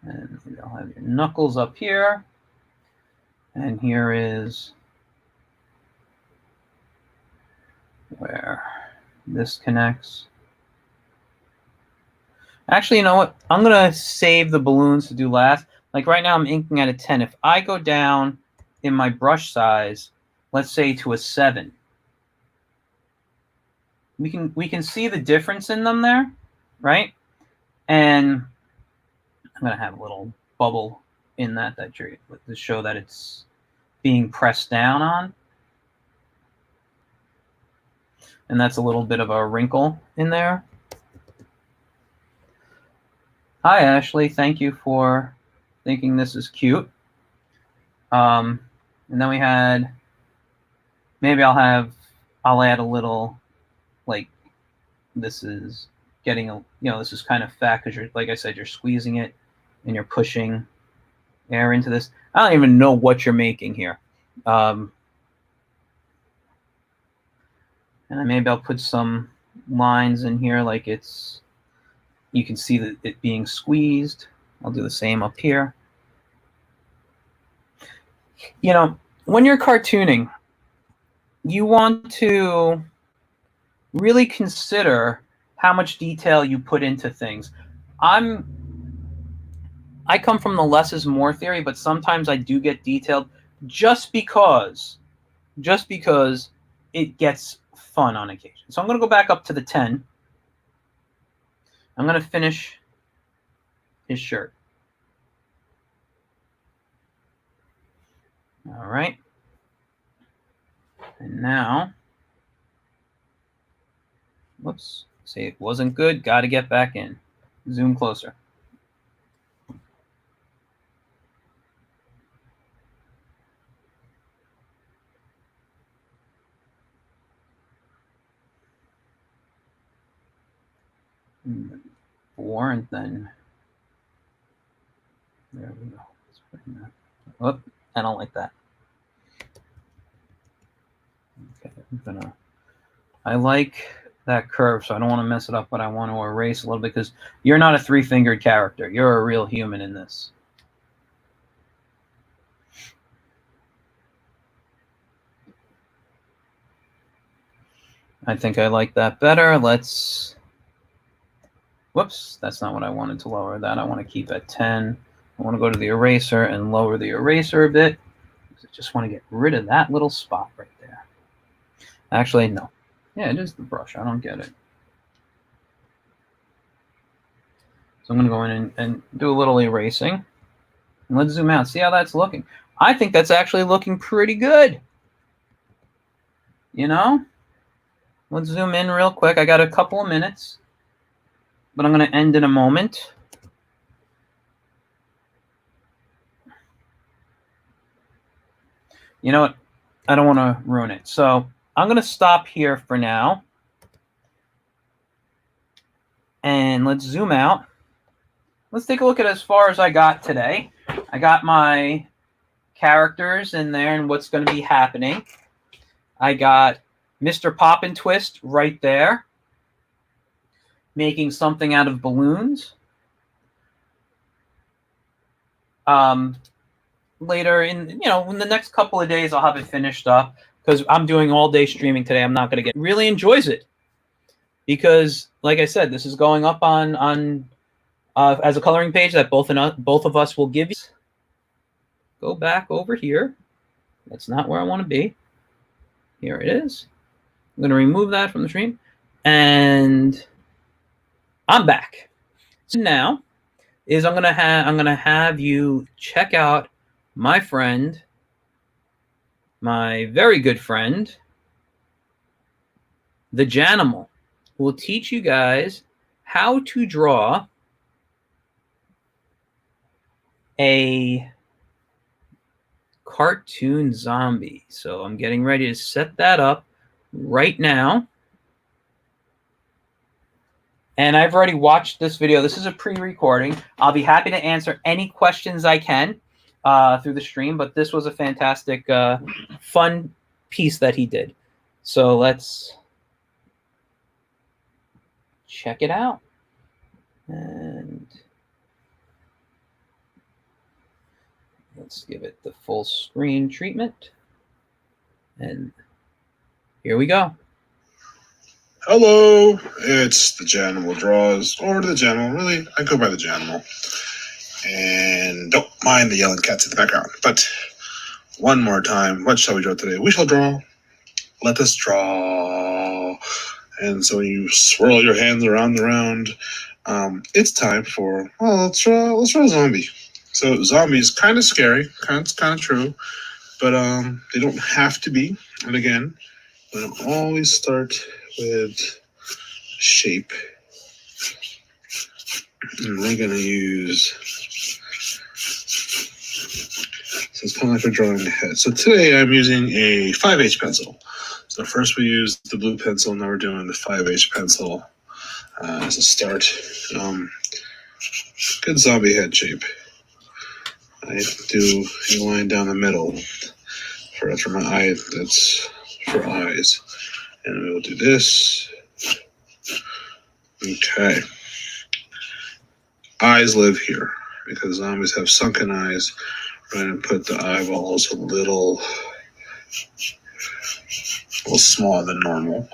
And you'll have your knuckles up here. And here is where this connects. Actually, you know what? I'm going to save the balloons to do last. Like right now, I'm inking at a 10. If I go down in my brush size, let's say to a 7, we can see the difference in them there, right? And I'm going to have a little bubble in that to show that it's being pressed down on. And that's a little bit of a wrinkle in there. Hi, Ashley. Thank you for thinking this is cute. And then we had, maybe I'll add a little, like, this is getting this is kind of fat because you're, like I said, you're squeezing it and you're pushing air into this. I don't even know what you're making here. And maybe I'll put some lines in here like it's, you can see that it being squeezed. I'll do the same up here. You know, when you're cartooning, you want to really consider how much detail you put into things. I come from the less is more theory, but sometimes I do get detailed just because it gets fun on occasion. So I'm going to go back up to the 10. I'm going to finish his shirt. All right. And now, whoops, see, it wasn't good. Got to get back in. Zoom closer. Four, and then there we go. Let's bring that. Oh, I don't like that. Okay, I like that curve, so I don't want to mess it up, but I want to erase a little bit because you're not a three-fingered character. You're a real human in this. I think I like that better. Let's, whoops, that's not what I wanted to lower that. I want to keep at 10. I want to go to the eraser and lower the eraser a bit. I just want to get rid of that little spot right there. Actually, no. Yeah, it is the brush. I don't get it. So I'm going to go in and do a little erasing. And let's zoom out. See how that's looking? I think that's actually looking pretty good. You know? Let's zoom in real quick. I got a couple of minutes, but I'm going to end in a moment. You know what? I don't want to ruin it. So I'm going to stop here for now. And let's zoom out. Let's take a look at as far as I got today. I got my characters in there and what's going to be happening. I got Mr. PoppinTwist right there, making something out of balloons. Later in the next couple of days, I'll have it finished up because I'm doing all day streaming today. I'm not going to get really enjoys it because, like I said, this is going up on as a coloring page that both of us will give you. Go back over here. That's not where I want to be. Here it is. I'm going to remove that from the stream, and I'm back. So now is I'm going to have you check out my friend, my very good friend, the Janimal, who will teach you guys how to draw a cartoon zombie. So I'm getting ready to set that up right now. And I've already watched this video. This is a pre-recording. I'll be happy to answer any questions I can through the stream, but this was a fantastic, fun piece that he did. So let's check it out. And let's give it the full screen treatment. And here we go. Hello, it's the Janimal Draws, or the Janimal, really, I go by the Janimal. And don't mind the yelling cats in the background. But one more time, what shall we draw today? We shall draw. Let us draw. And so when you swirl your hands around the round, it's time for, well, let's draw a zombie. So zombie is kind of scary, it's kind of true, but they don't have to be. And again, we don't always start with shape. And we're going to use, so it's kind of like we're drawing a head. So today I'm using a 5H pencil. So first we used the blue pencil, now we're doing the 5H pencil as a start. Good zombie head shape. I do a line down the middle for my eye, that's for eyes. And we will do this. Okay. Eyes live here because zombies have sunken eyes. We're going to put the eyeballs a little smaller than normal.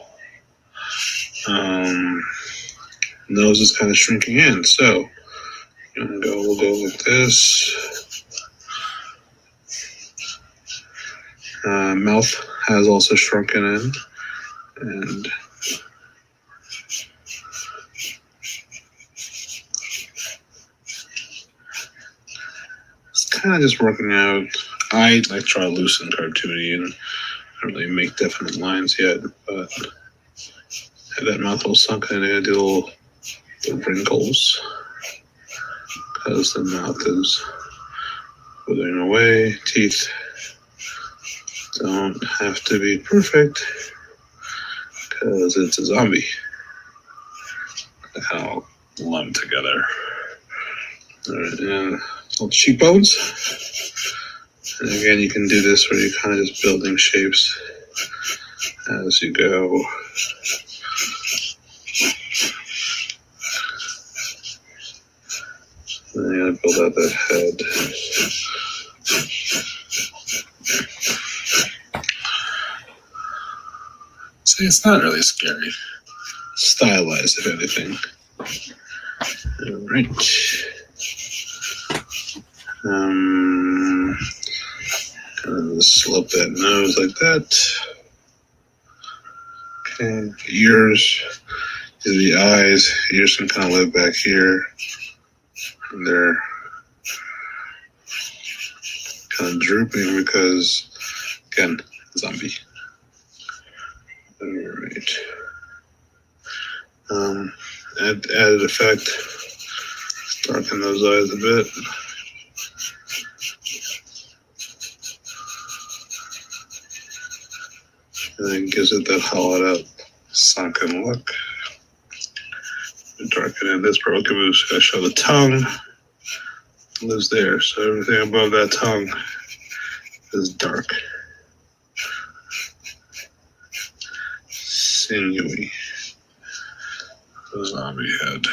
Nose is kind of shrinking in, so we'll go with this. Mouth has also shrunken in, and it's kind of just working out. I like try to loosen cartoony and don't really make definite lines yet, but have that mouth all sunken in, I do little wrinkles because the mouth is withering away. Teeth don't have to be perfect because it's a zombie. Look how lumped together. All right, and little cheekbones. And again, you can do this where you're kind of just building shapes as you go. Then you gotta build out that head. See, it's not really scary. Stylized, if anything. All right. Kind of slope that nose like that. Okay, ears. These are the eyes. Ears can kind of live back here. And they're kind of drooping because, again, zombie. All right. Added effect. Darken those eyes a bit. And then gives it that hollowed out, sunken look. Darken in this part. We'll show the tongue. Lives there. So everything above that tongue is dark. Sinewy. The zombie head.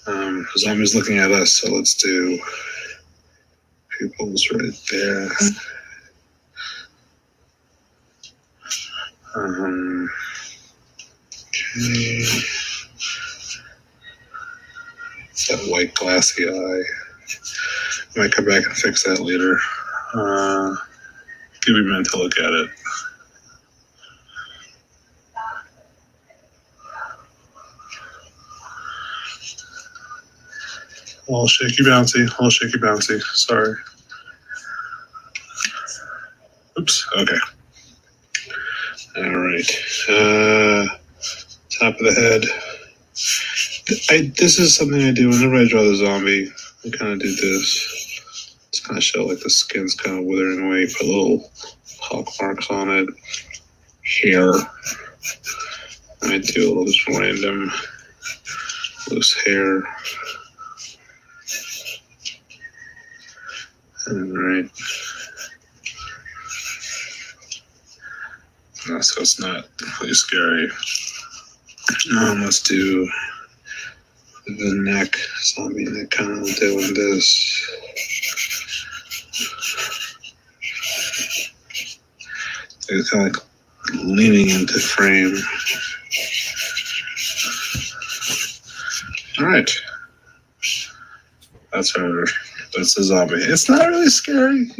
The zombie's looking at us, so let's do pupils right there. Okay. It's that white glassy eye. I might come back and fix that later. Give me a minute to look at it. All shaky bouncy. Sorry. Oops. Okay. All right. Top of the head. This is something I do whenever I draw the zombie. I kind of do this. Just kind of show like the skin's kind of withering away. Put little pock marks on it. Hair. I do a little just random loose hair. All right. So it's not really scary. Let's do the neck. Zombie neck, kind of doing this. It's kind of like leaning into frame. All right. That's a zombie. It's not really scary,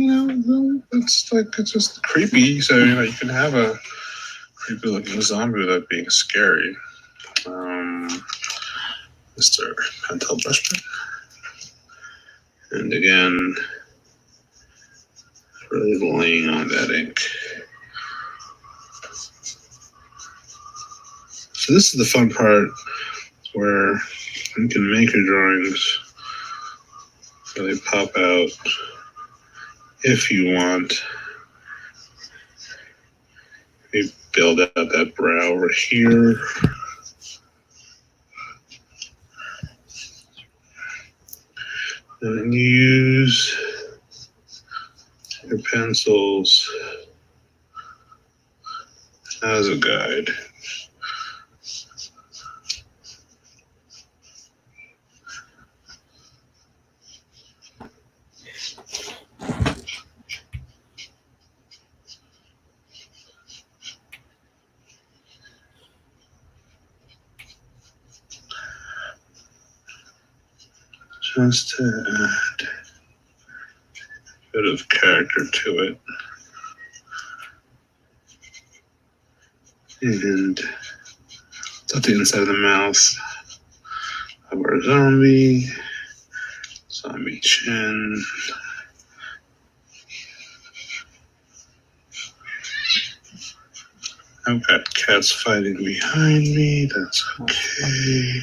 It's just creepy. So you can have a creepy looking zombie without being scary. Mr. Pentel brush pen. And again, really laying on that ink. So this is the fun part where you can make your drawings really pop out if you want. You build out that brow over here. And use your pencils as a guide. Just to add a bit of character to it. And it's at the inside of the mouth. I've got a zombie chin. I've got cats fighting behind me. That's okay.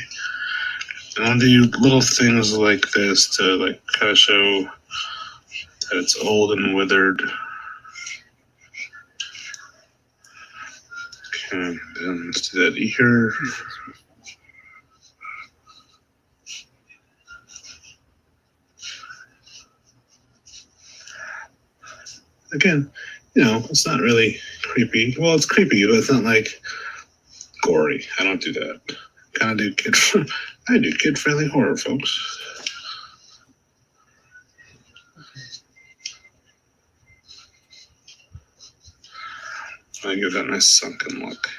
And I'll do little things like this to like kind of show that it's old and withered. Okay, then let's do that ear. Again, you know, it's not really creepy. Well, it's creepy, but it's not like gory. I don't do that. Kind of do I do kid-friendly horror, folks. I give that nice sunken look.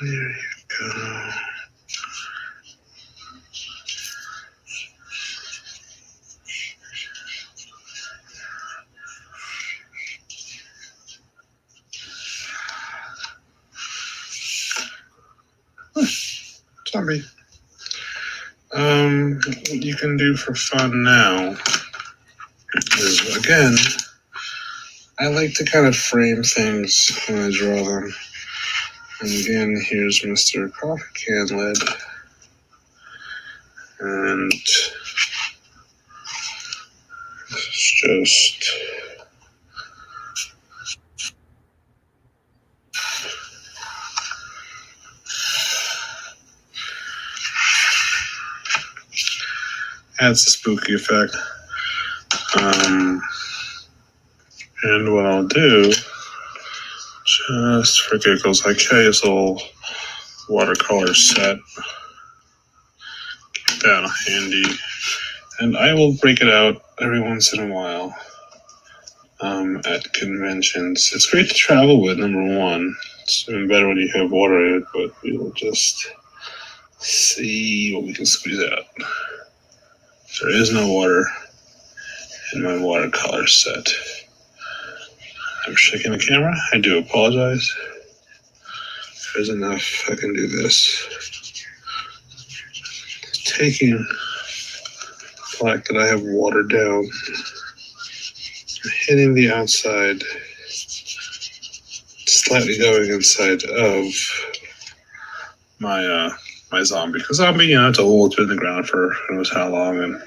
There you go. Zombie. What you can do for fun now is, again, I like to kind of frame things when I draw them. And again, here's Mr. Coffee Can Lid. And it's just adds a spooky effect. And what I'll do, just for giggles, I carry this little watercolor set. Keep that handy. And I will break it out every once in a while at conventions. It's great to travel with, number one. It's even better when you have water in it, but we will just see what we can squeeze out. There is no water in my watercolor set. I'm shaking the camera. I do apologize. If there's enough, I can do this. Taking the fact that I have watered down, hitting the outside, slightly going inside of my my zombie. Because zombie, you know, it's old, it's been in the ground for who knows how long, and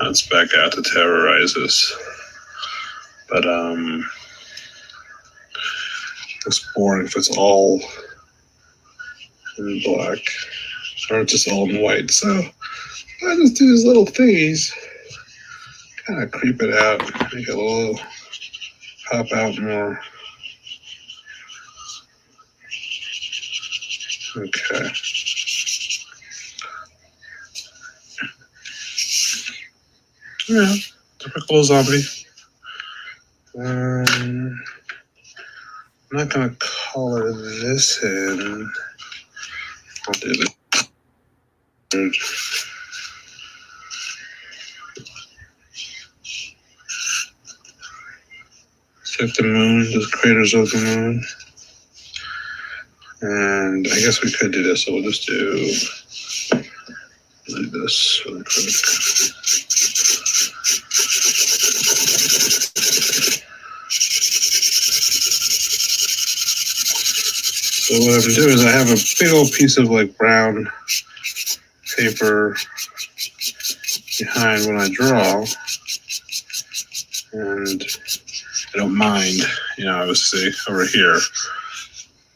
it's back out to terrorize us. But it's boring if it's all in black, or it's just all in white. So I just do these little thingies, kind of creep it out, make it a little pop out more. Okay. Yeah, typical zombie. I'm not gonna color this in. I'll do this. It's like the moon, the craters of the moon. And I guess we could do this, so we'll just do this really quick. So what I'm doing is I have a big old piece of like brown paper behind when I draw, and I don't mind, obviously over here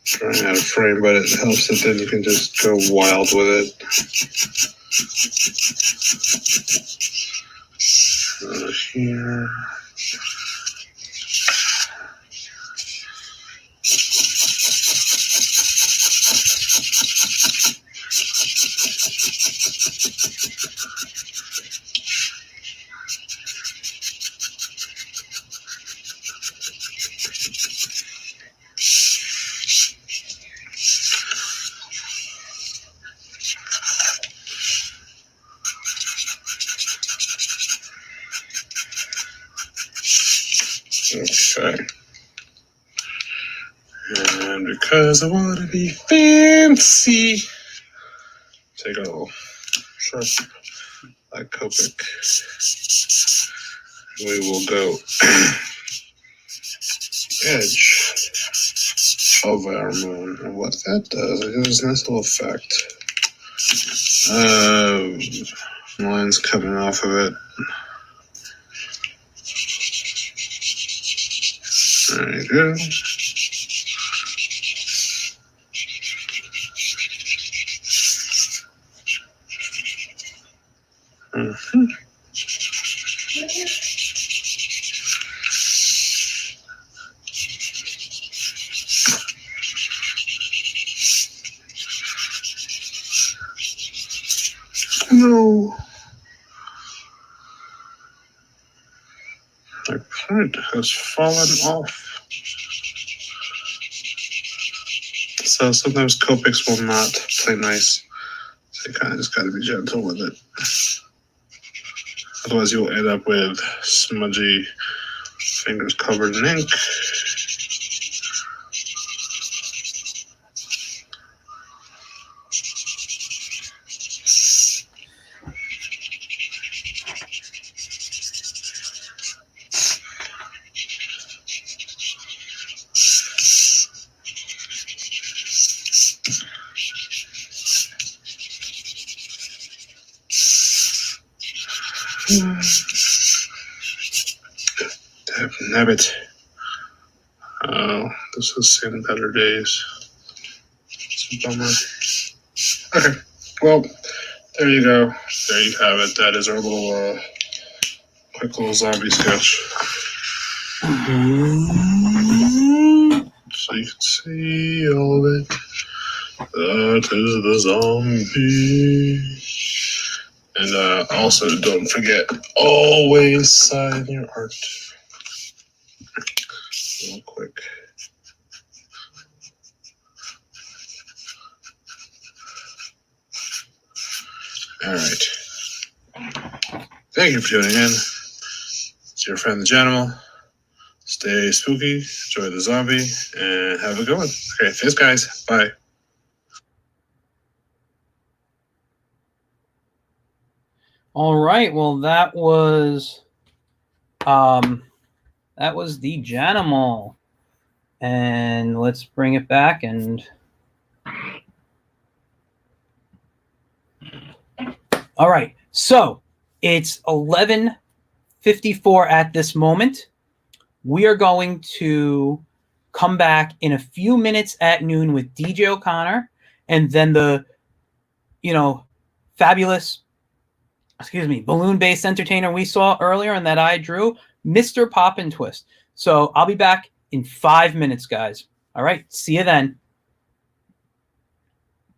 trying out a frame, but it helps that then you can just go wild with it. Here. Okay. And because I want to be fancy, take a little sharp black Copic. We will go edge of our moon. And what that does, it gives a nice little effect. Lines coming off of it. There you go. No. My print has fallen off. So sometimes Copics will not play nice. So you kind of just got to be gentle with it. Otherwise you'll end up with smudgy fingers covered in ink. Nabbit. Oh, this has seen better days. It's a bummer. Okay, well, there you go. There you have it. That is our little, quick little zombie sketch. So you can see all of it. That is the zombie. And also, don't forget, always sign your art. Real quick. All right. Thank you for tuning in. It's your friend the Janimal. Stay spooky, enjoy the zombie, and have a good one. Okay, thanks guys. Bye. All right. Well, that was the Janimal. And let's bring it back and all right. So it's 11:54 at this moment. We are going to come back in a few minutes at noon with DJ O'Connor and then the, fabulous, balloon-based entertainer we saw earlier and that I drew, Mr. PoppinTwist. So I'll be back in 5 minutes, guys. All right. See you then.